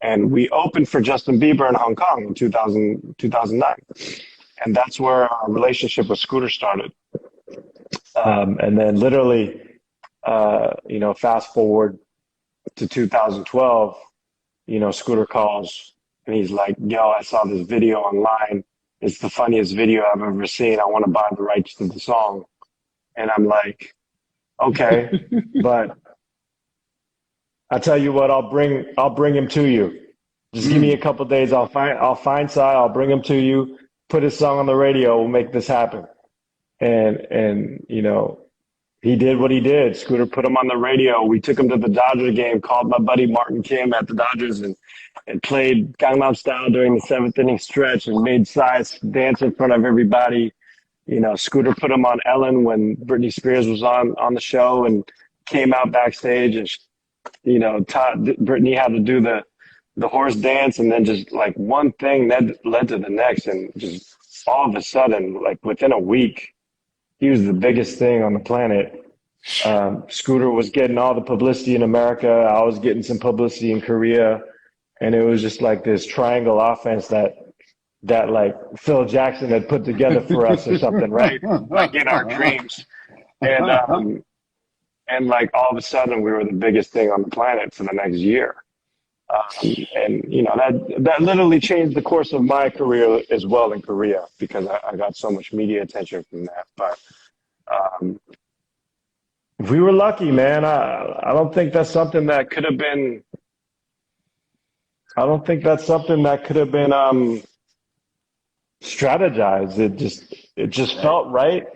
And we opened for Justin Bieber in Hong Kong in 2009. And that's where our relationship with Scooter started. And then literally, fast forward to 2012, Scooter calls and he's like, yo, I saw this video online. It's the funniest video I've ever seen. I want to buy the rights to the song. And I'm like, okay, but I tell you what, I'll bring him to you. Just give me a Mm. couple days. I'll find Sai. I'll bring him to you. Put his song on the radio. We'll make this happen. And he did what he did. Scooter put him on the radio. We took him to the Dodger game. Called my buddy Martin Kim at the Dodgers and played Gangnam Style during the seventh inning stretch and made Sai dance in front of everybody. Scooter put him on Ellen when Britney Spears was on the show and came out backstage and Brittany had to do the horse dance, and then just like one thing that led to the next, and just all of a sudden, like within a week, he was the biggest thing on the planet. Scooter was getting all the publicity in America. I was getting some publicity in Korea, and it was just like this triangle offense that like Phil Jackson had put together for us or something, right? Like in our dreams. And like all of a sudden we were the biggest thing on the planet for the next year. And that literally changed the course of my career as well in Korea because I got so much media attention from that. But um, we were lucky, man. I don't think that's something that could have been. I don't think that's something that could have been strategized. It just Right. felt right,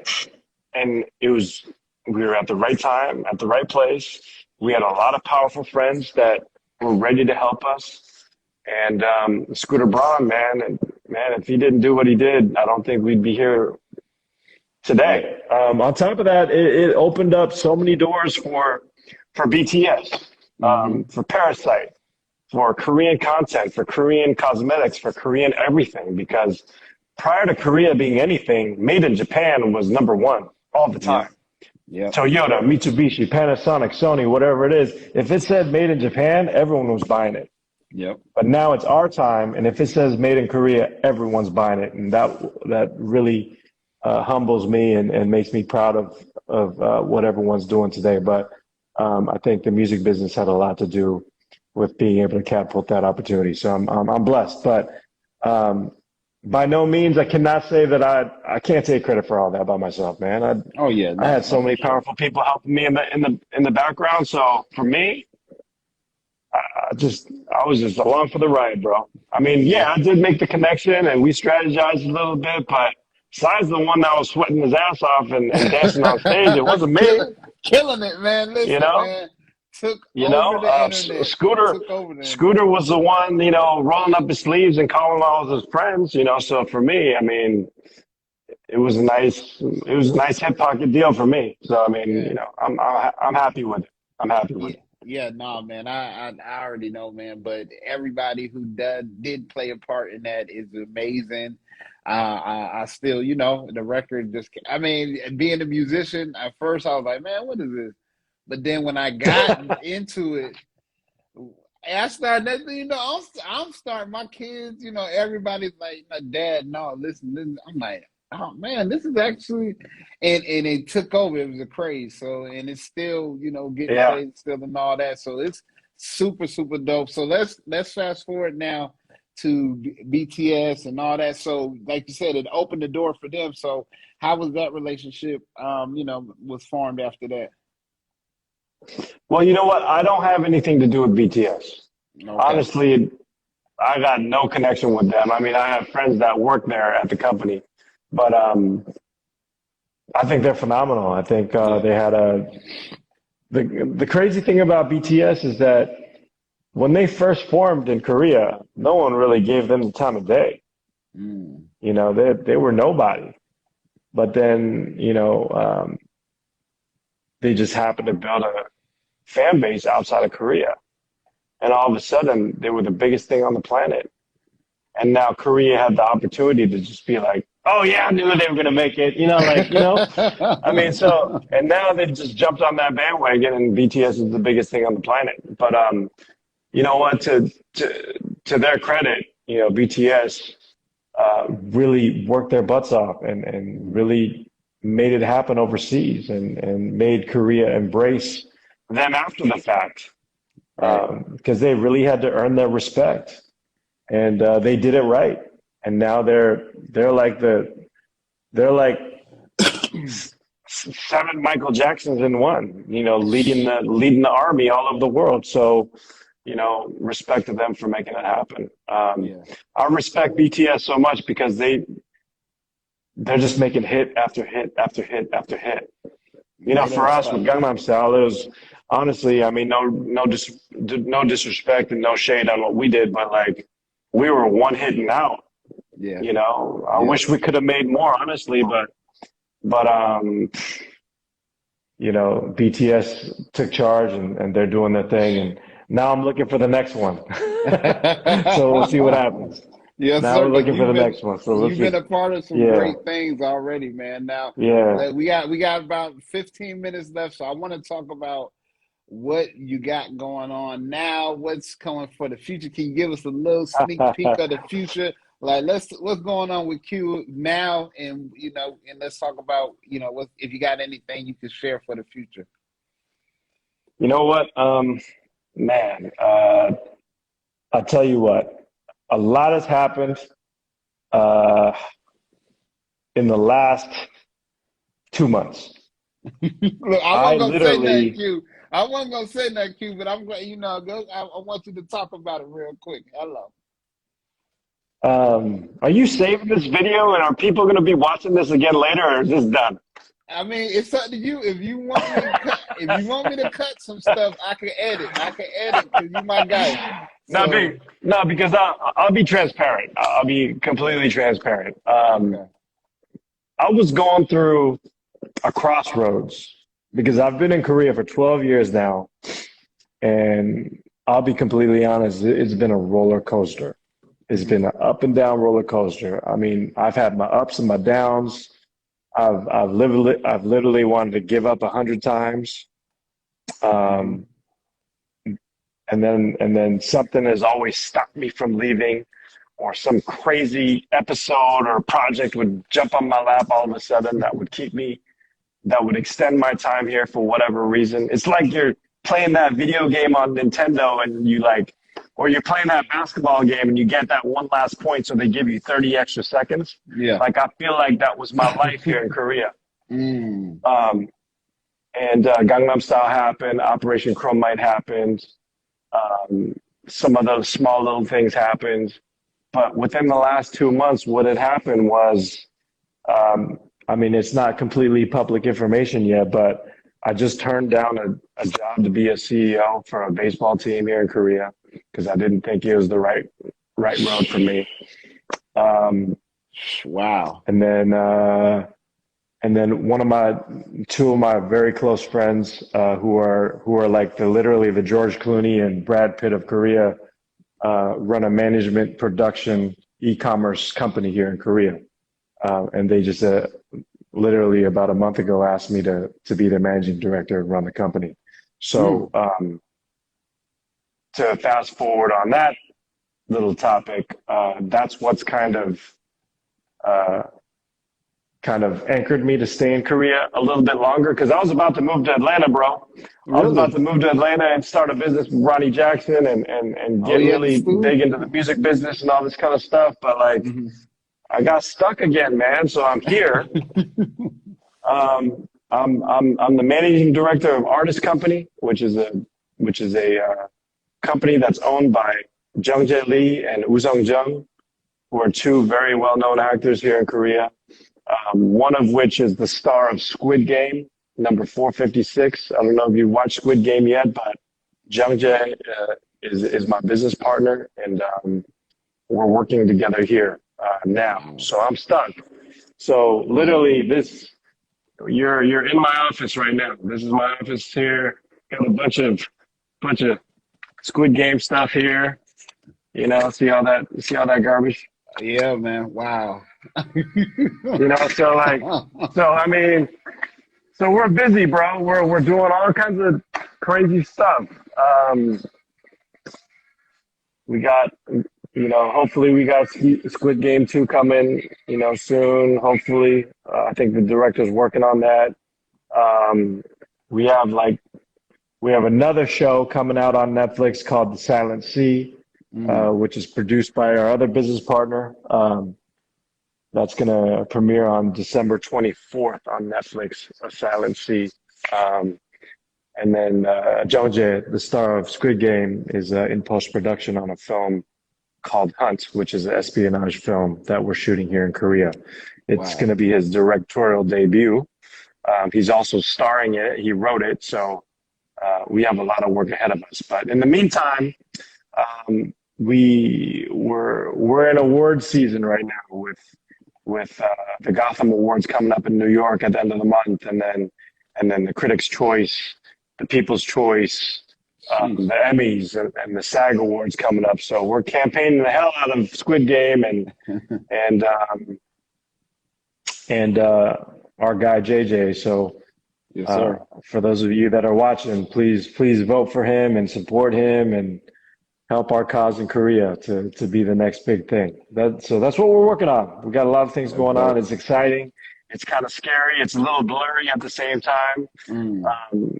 and we were at the right time, at the right place. We had a lot of powerful friends that were ready to help us. And Scooter Braun, man, and man, if he didn't do what he did, I don't think we'd be here Yep. today. On top of that, it opened up so many doors for BTS, Hmm. for Parasite, for Korean content, for Korean cosmetics, for Korean everything. Because prior to Korea being anything, made in Japan was number one all the Yep. time. Yep. Toyota, Mitsubishi, Panasonic, Sony, whatever it is. If it said made in Japan, everyone was buying it. Yep. But now it's our time, and if it says made in Korea, everyone's buying it, and that really humbles me and makes me proud of what everyone's doing today. But I think the music business had a lot to do with being able to catapult that opportunity. So I'm blessed, but um, by no means I cannot say that I can't take credit for all that by myself, man. Oh yeah, I no, had no, so for many sure. powerful people helping me in the background. So for me, I was just along for the ride, bro. I mean, Yeah. yeah, I did make the connection and we strategized a little bit, but besides the one that was sweating his ass off and dancing on stage, it wasn't me. Killing it, man. You Listen, know, man. Took over the internet. Scooter, Took over the Scooter internet. was the one, rolling up his sleeves and calling all of his friends. So for me, I mean, it was a nice hip pocket deal for me. So I mean, Yeah. I'm happy with it. I'm happy with Yeah, it. yeah, no, man. I already know, man. But everybody who did play a part in that is amazing. I still, the record just. I mean, being a musician, at first I was like, man, what is this? But then when I got into it, I started. I'm starting. My kids, everybody's like, my dad. No, listen. I'm like, oh man, this is actually, and it took over. It was a craze. So, and it's still, getting Yeah. played still and all that. So it's super super dope. So let's fast forward now to BTS and all that. So, like you said, it opened the door for them. So, how was that relationship? Was formed after that. Well, you know what? I don't have anything to do with BTS. Okay. Honestly, I got no connection with them. I mean, I have friends that work there at the company, but I think they're phenomenal. I think Yeah. they had the crazy thing about BTS is that when they first formed in Korea, no one really gave them the time of day. Mm. They were nobody. But then, they just happened to build a fan base outside of Korea. And all of a sudden, they were the biggest thing on the planet. And now Korea had the opportunity to just be like, oh, yeah, I knew they were going to make it. I mean, and now they've just jumped on that bandwagon, and BTS is the biggest thing on the planet. But you know what? To their credit, BTS really worked their butts off and really made it happen overseas and made Korea embrace them after the fact Right. because they really had to earn their respect and they did it right. And now they're like seven Michael Jacksons in one, leading the army all over the world. So, respect to them for making it happen. Yeah. I respect BTS so much because they're just making hit after hit after hit after hit. They For don't us with stop. Gangnam Style, it was honestly, I mean, no disrespect and no shade on what we did, but like we were one hitting out. Yeah. I Yeah. wish we could have made more, honestly, but BTS took charge and they're doing their thing, and now I'm looking for the next one. So we'll see what happens. Yes, Now sir. we're Because looking for the next one. So we'll you've been see. a part of some Yeah, great things already, man. Now, yeah. we got about 15 minutes left, so I want to talk about what you got going on now. What's coming for the future? Can you give us a little sneak peek of the future? Like, what's going on with Q now, and and let's talk about what if you got anything you can share for the future. You know what? Man, I'll tell you what. A lot has happened uh, in the last 2 months. Look, I I wasn't gonna say nothing, literally, Q. I wasn't gonna say nothing, Q, but I'm glad I want you to talk about it real quick. Hello. are you saving this video and are people going to be watching this again later or is this done? I mean, it's up to you. If you want me to cut some stuff, I can edit. I can edit because you my guy. No, So, because I'll be transparent. I'll be completely transparent. okay. I was going through a crossroads because I've been in Korea for 12 years now, and I'll be completely honest, it's been a roller coaster. It's Mm, been an up and down roller coaster. I mean, I've had my ups and my downs. I've literally wanted to give up 100 times. mm-hmm. Um, and then something has always stopped me from leaving, or some crazy episode or project would jump on my lap all of a sudden that would extend my time here for whatever reason. It's like you're playing that video game on Nintendo and or you're playing that basketball game and you get that one last point, so they give you 30 extra seconds. Yeah. Like, I feel like that was my life here in Korea. Mm, Um, and Gangnam Style happened, Operation Chromite happened, um, some of those small little things happened. But within the last 2 months, what had happened was, I mean, it's not completely public information yet, but I just turned down a job to be a CEO for a baseball team here in Korea because I didn't think it was the right road for me. Um, wow. and then two of my very close friends, who are like literally the George Clooney and Brad Pitt of Korea, run a management production e-commerce company here in Korea. And they just literally about a month ago asked me to be the managing director and run the company. Mm, So to fast forward on that little topic, that's what's uh, kind of anchored me to stay in Korea a little bit longer, because I was about to move to Atlanta, bro. I was about really? to move to Atlanta and start a business with Ronnie Jackson and Oh, get yeah, the really school? big into the music business and all this kind of stuff. But like, Hmm. I got stuck again, man. So I'm here. I'm the managing director of Artist Company, which is a company that's owned by Jung Jae Lee and Woo Sung Jung, who are two very well-known actors here in Korea. One of which is the star of Squid Game, number 456. I don't know if you watched Squid Game yet, but Jung Jae is my business partner, and we're working together here now. Wow. So I'm stuck. So Man. literally, you're in my office right now. This is my office here. Got a bunch of Squid Game stuff here. See all that garbage. Yeah, man. Wow. So I mean, so we're busy, bro. We're doing all kinds of crazy stuff. Um, we got, hopefully we got Squid Game 2 coming, soon. Hopefully, I think the director's working on that. Um, we have like we have another show coming out on Netflix called The Silent Sea, Mm, which is produced by our other business partner. That's going to premiere on December 24th on Netflix, A Silent Sea. Um, and then Jung Jae, the star of Squid Game, is in post-production on a film called Hunt, which is an espionage film that we're shooting here in Korea. It's going wow. to be his directorial debut. He's also starring in it. He wrote it, so we have a lot of work ahead of us. But in the meantime, we're in award season right now with the Gotham Awards coming up in New York at the end of the month, and then the Critics' Choice, the People's Choice, Sheesh. the Emmys, and the SAG Awards coming up. So we're campaigning the hell out of Squid Game and and our guy JJ. So Yes, sir. for those of you that are watching, please vote for him and support him and help our cause in Korea to be the next big thing. So that's what we're working on. We got a lot of things That's going on. dope. It's exciting. It's kind of scary. It's a little blurry at the same time. Mm,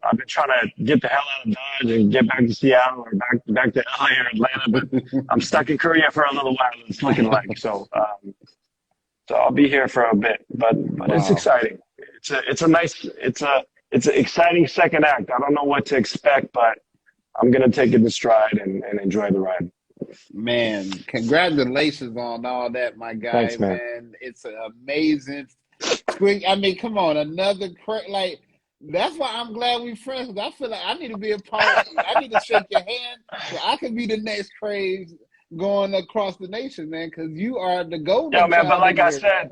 I've been trying to get the hell out of Dodge and get back to Seattle or back to LA or Atlanta, but I'm stuck in Korea for a little while. It's looking like so I'll be here for a bit, but it's wow. exciting. It's an exciting second act. I don't know what to expect, but I'm gonna take it in stride and enjoy the ride. Man, congratulations on all that, my guy, Thanks, man. man. It's an amazing quick. I mean, come on, like That's why I'm glad we friends. I feel like I need to be a part. I need to shake your hand so I can be the next craze going across the nation, man. Because you are the Yeah, golden man. But child in here.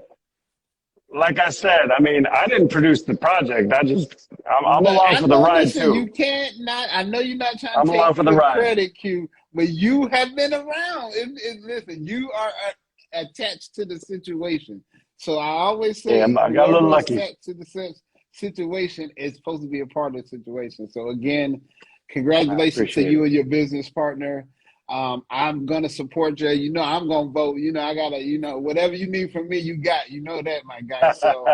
like I said, I mean, I didn't produce the project. I'm No, along I for the know. ride Listen, you too. can't not. I know you're not trying I'm to along take for the ride. credit, Q, but you have been around. Listen, you are attached to the situation. So I always Yeah, say, I got a little whoever is lucky. attached to the situation is supposed to be a part of the situation. So again, I congratulations to appreciate you it. and your business partner. I'm gonna support you. You know, I'm gonna vote. You know, I gotta. You know, whatever you need from me, you got. You know that, my guy. So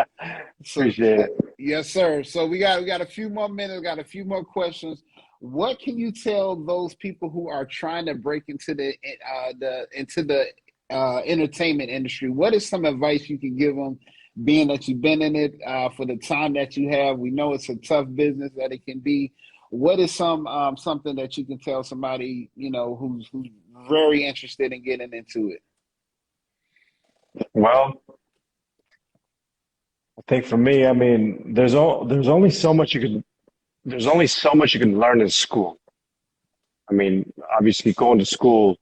Appreciate it. yes, sir. So we got a few more minutes, got a few more questions. What can you tell those people who are trying to break into the entertainment industry? What is some advice you can give them, being that you've been in it for the time that you have? We know it's a tough business that it can be. What is something that you can tell somebody who's very interested in getting into it? Well, I think for me, I mean, there's only so much you can learn in school. I mean, obviously going to school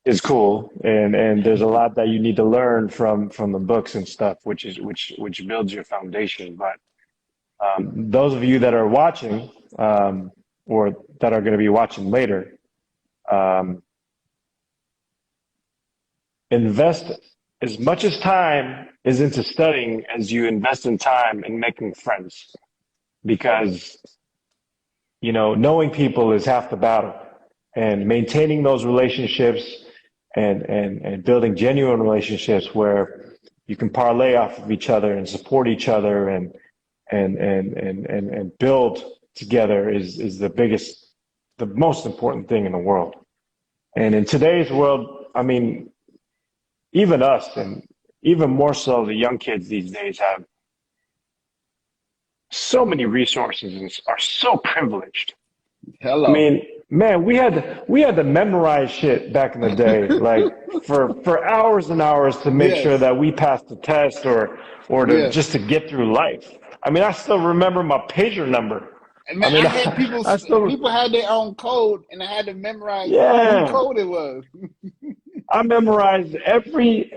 is cool, and there's a lot that you need to learn from the books and stuff, which builds your foundation. But those of you that are watching, or that are going to be watching later, um, invest as much as time is into studying as you invest in time in making friends, because knowing people is half the battle, and maintaining those relationships and building genuine relationships where you can parlay off of each other and support each other and build together is the most important thing in the world. And in today's world, I mean, even us, and even more so the young kids these days, have so many resources and are so privileged. I Hello. mean, man, we had to memorize shit back in the day, like for hours and hours to make sure Yes. that we passed the test, or to Yes. just to get through life. I mean, I still remember my pager number. And I man, mean, I had I still, people had their own code, and I had to memorize who yeah, code it was. I memorized every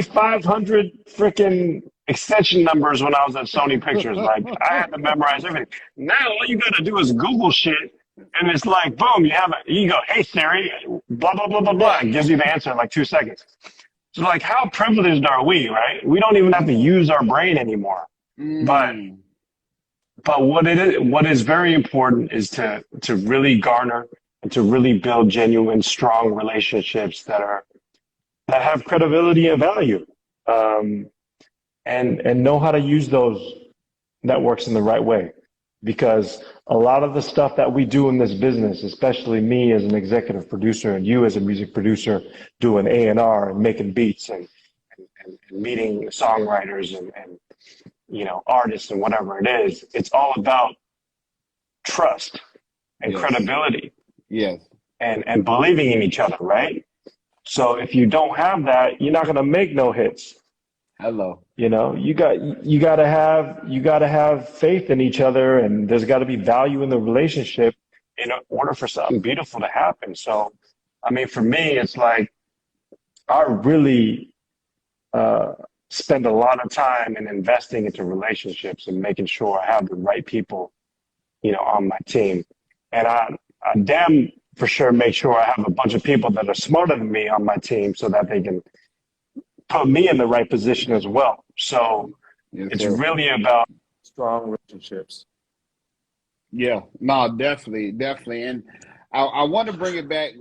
500 freaking extension numbers when I was at Sony Pictures. Like, I had to memorize everything. Now all you gotta do is Google shit, and it's like, boom, you go, hey Siri, blah blah blah blah blah, Right. and gives you the answer in like 2 seconds. So like, how privileged are we, right? We don't even have to use our brain anymore. But Mm. what is very important is to really garner and to really build genuine, strong relationships that have credibility and value, um, and know how to use those networks in the right way. Because a lot of the stuff that we do in this business, especially me as an executive producer and you as a music producer, doing A&R and making beats and meeting songwriters and artists and whatever it is, it's all about trust and Yes. credibility Yes. and believing in each other, right? So if you don't have that, you're not going to make no hits. Hello. You gotta have faith in each other, and there's got to be value in the relationship in order for something beautiful to happen. So, I mean, for me, it's like I really uh, spend a lot of time in investing into relationships and making sure I have the right people, on my team, and I damn for sure make sure I have a bunch of people that are smarter than me on my team so that they can put me in the right position as well. So Yes, it's sir. really about strong relationships. Yeah. No, definitely, definitely. And I want to bring it back.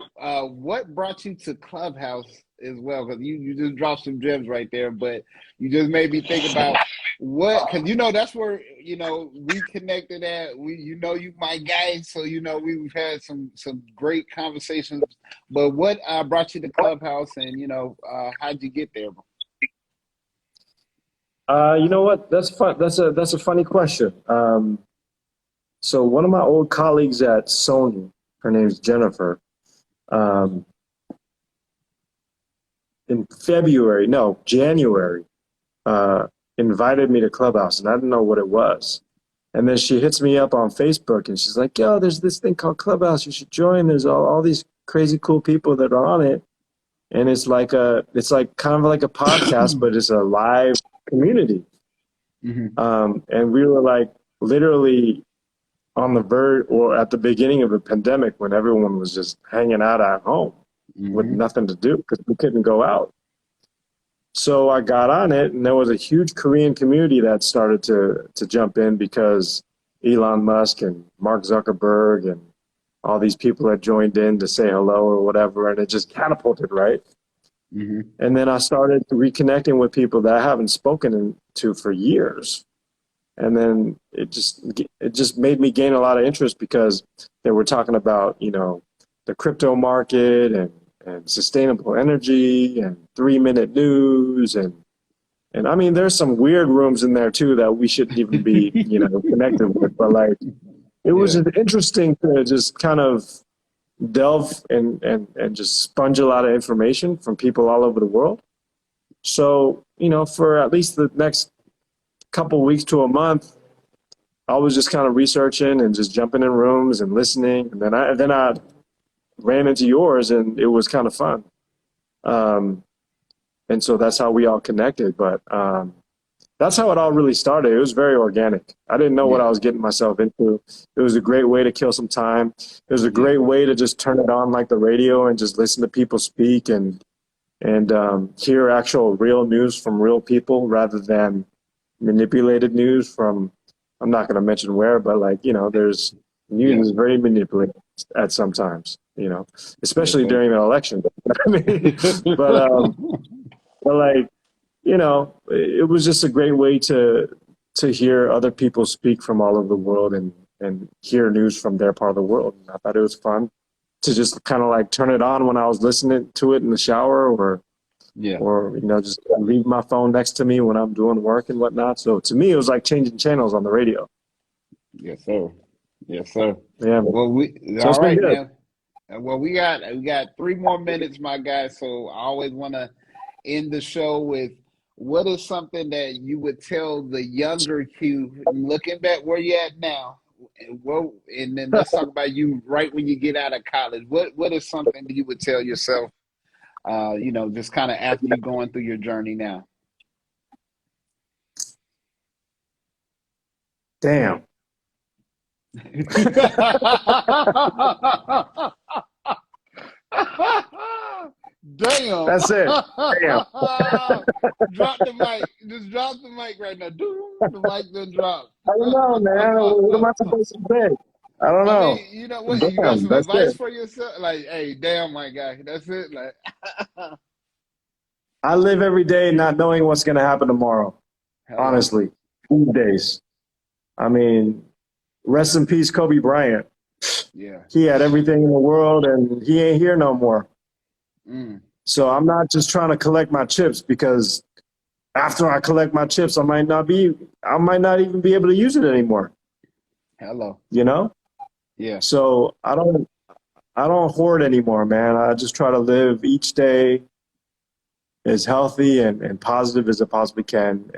What brought you to Clubhouse as well? Because you just dropped some gems right there, but you just made me think about because that's where we connected at. You my guy, so we've had some great conversations. But what brought you to Clubhouse, and how'd you get there? You know what? That's fun. That's a funny question. So one of my old colleagues at Sony, her name's Jennifer, um, in January, uh, invited me to Clubhouse, and I didn't know what it was. And then she hits me up on Facebook and she's like, yo, there's this thing called Clubhouse. You should join. There's all these crazy cool people that are on it. And it's like kind of like a podcast, but it's a live community. And we were like literally on the verge or at the beginning of a pandemic when everyone was just hanging out at home with nothing to do because we couldn't go out. So I got on it, and there was a huge Korean community that started to jump in because Elon Musk and Mark Zuckerberg and all these people had joined in to say hello or whatever, and it just catapulted, right? And then I started reconnecting with people that I haven't spoken to for years. And then it just made me gain a lot of interest because they were talking about, you know, the crypto market and sustainable energy and 3-minute news. And I mean, there's some weird rooms in there too that we shouldn't even be, you know, connected with. But like, it was interesting to just kind of delve and just sponge a lot of information from people all over the world. So, you know, for at least the next couple weeks to a month, I was just kind of researching and just jumping in rooms and listening. And then I ran into yours, and it was kind of fun. And so that's how we all connected. But that's how it all really started. It was very organic. I didn't know what I was getting myself into. It was a great way to kill some time. It was a great way to just turn it on like the radio and just listen to people speak and hear actual real news from real people rather than manipulated news from, I'm not going to mention where, but like, you know, there's news is very manipulated at sometimes, you know, especially during an election. I mean, but like, you know, it was just a great way to hear other people speak from all over the world and hear news from their part of the world. And I thought it was fun to just kind of like turn it on when I was listening to it in the shower or, you know, just leave my phone next to me when I'm doing work and whatnot. So to me, it was like changing channels on the radio. Yes, sir. Yes, sir. Yeah. Well, So all right, man. Well, we got 3 more minutes, my guy. So I always want to end the show with, what is something that you would tell the younger Q, looking back where you're at now, and then let's talk about you right when you get out of college. What is something that you would tell yourself, you know, just kind of after you going through your journey now? Damn. Damn. That's it. Damn. Drop the mic. Just drop the mic right now. The mic done dropped. I don't know, man. What am I supposed to say? I don't know. I mean, you know what? You got some advice for yourself? Like, hey, damn, my guy. That's it. Like, I live every day not knowing what's going to happen tomorrow. Honestly, 2 days. I mean, rest in peace, Kobe Bryant. Yeah. He had everything in the world, and he ain't here no more. So I'm not just trying to collect my chips, because after I collect my chips, I might not even be able to use it anymore. You know? Yeah. So I don't hoard anymore, man. I just try to live each day as healthy and positive as I possibly can,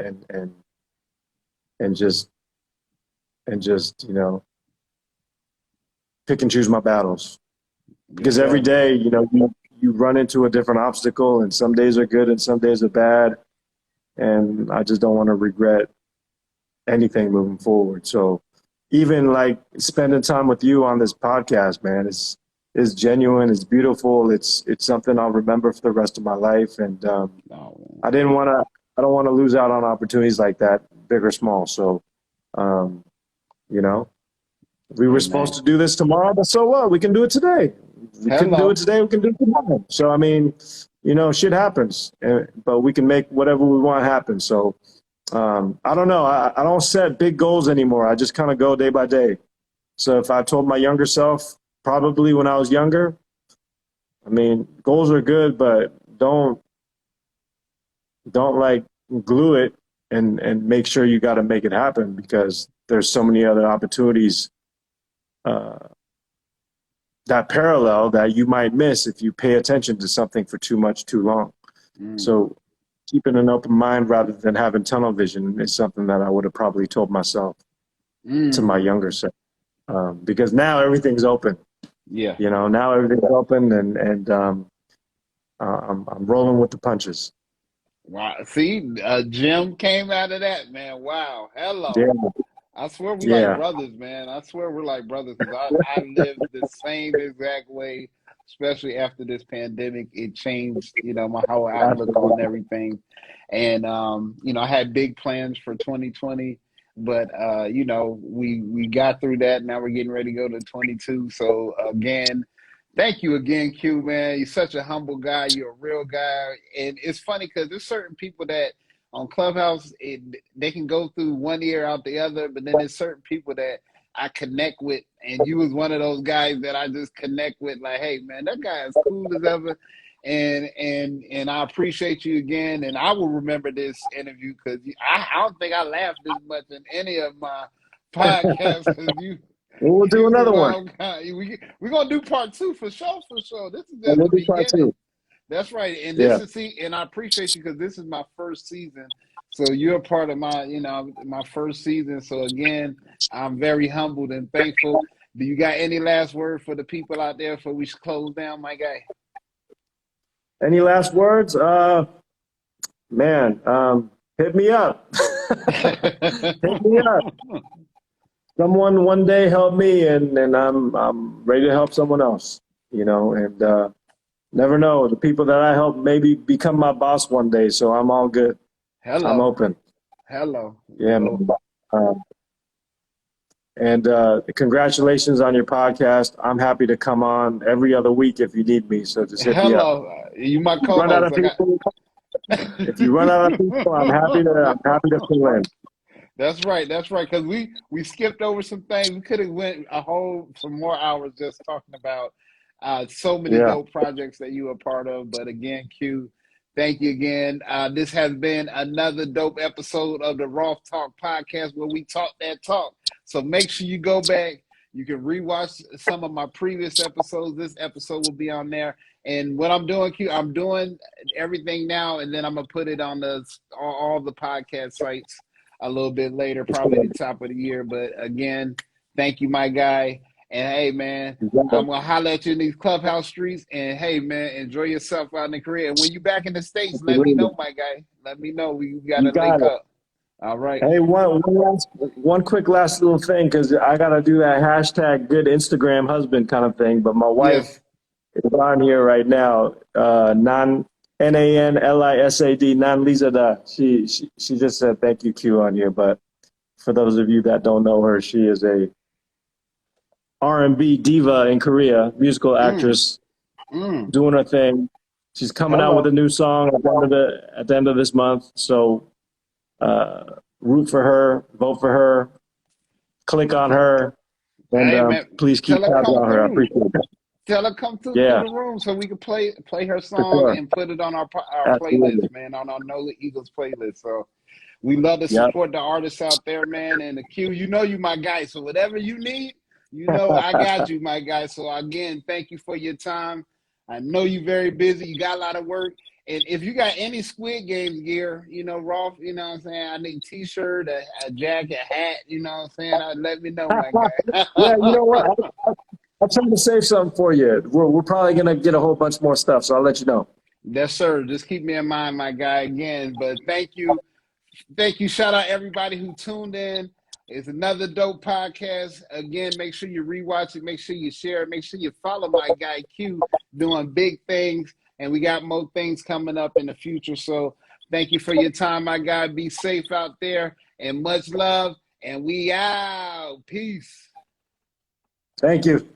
and just, you know, pick and choose my battles. Because every day, you know, you run into a different obstacle, and some days are good and some days are bad. And I just don't want to regret anything moving forward. So even like spending time with you on this podcast, man, is genuine. It's beautiful. It's something I'll remember for the rest of my life. And I don't want to lose out on opportunities like that, big or small. So, you know, we were supposed to do this tomorrow, but so what? We can do it today. We couldn't do it today. We can do it tomorrow. So, I mean, you know, shit happens, but we can make whatever we want happen. So, I don't know. I don't set big goals anymore. I just kind of go day by day. So if I told my younger self, probably when I was younger, I mean, goals are good, but don't like glue it and make sure you got to make it happen, because there's so many other opportunities that parallel that you might miss if you pay attention to something for too long. So keeping an open mind rather than having tunnel vision is something that I would have probably told myself. to my younger self, because now everything's open. Yeah. Now everything's open, and I'm rolling with the punches. Wow. See, Jim came out of that, man. Wow. Hello. Yeah, I swear we like yeah. brothers, man. I swear we're like brothers because I lived the same exact way, especially after this pandemic. It changed, my whole outlook Absolutely. on everything. And I had big plans for 2020, but we got through that. Now we're getting ready to go to 22. So again, thank you again, Q, man. You're such a humble guy. You're a real guy. And it's funny because there's certain people that on Clubhouse, they can go through one ear out the other, but then there's certain people that I connect with, and you was one of those guys that I just connect with. Like, hey, man, that guy is cool as ever, and I appreciate you again, and I will remember this interview because I don't think I laughed this much in any of my podcasts because We'll do you's a another one. wild guy. We're gonna do part two for sure, for sure. This is And just we'll the do part beginning. two. That's right. And Yeah. and I appreciate you because this is my first season. So you're a part of my first season. So again, I'm very humbled and thankful. Do you got any last word for the people out there before we close down, my guy? Any last words? Man, hit me up. Hit me up. Someone one day help me, and I'm ready to help someone else. And never know, the people that I help maybe become my boss one day. So I'm all good. I'm Hello. open. Hello. Yeah, man. And congratulations on your podcast. I'm happy to come on every other week if you need me. So just hit me up. Hello. You my Run out co-host. of people. If you run out of people, I'm happy to fill in. That's right. That's right. Because we skipped over some things. We could have went some more hours just talking about so many Yeah. dope projects that you are part of. But again, Q, thank you again. This has been another dope episode of the Roth Talk podcast where we talk that talk. So make sure you go back. You can rewatch some of my previous episodes. This episode will be on there. And what I'm doing, Q, I'm doing everything now, and then I'm gonna put it on all the podcast sites a little bit later, probably the top of the year. But again, thank you, my guy. And hey, man, I'm gonna holler at you in these clubhouse streets. And hey, man, enjoy yourself out in the career. And when you back in the States, let me know, my guy. Let me know. We gotta link up. All right. Hey, one quick last little thing, because I gotta do that hashtag good Instagram husband kind of thing. But my wife is on here right now. NANLISAD, Nan Lizada. She just said thank you, Q, on here. But for those of you that don't know her, she is a R&B diva in Korea, musical actress, doing her thing. She's coming out with a new song at the end of this month. So root for her, vote for her, click on her, and please keep tabs on her. I appreciate it. Tell her come through the room so we can play her song and put it on our playlist, man, on our No Eagles playlist. So we love to support the artists out there, man. And the Q, you my guy. So whatever you need, I got you, my guy. So again, thank you for your time. I know you're very busy. You got a lot of work. And if you got any Squid Games gear, Rolf, what I'm saying? I need a T-shirt, a jacket, a hat, what I'm saying? Let me know, my guy. Yeah, you know what? I'll try to save something for you. We're probably going to get a whole bunch more stuff, so I'll let you know. Yes, sir. Just keep me in mind, my guy, again. But thank you. Thank you. Shout out everybody who tuned in. It's another dope podcast. Again, make sure you rewatch it. Make sure you share it. Make sure you follow my guy, Q, doing big things. And we got more things coming up in the future. So thank you for your time, my guy. Be safe out there. And much love. And we out. Peace. Thank you.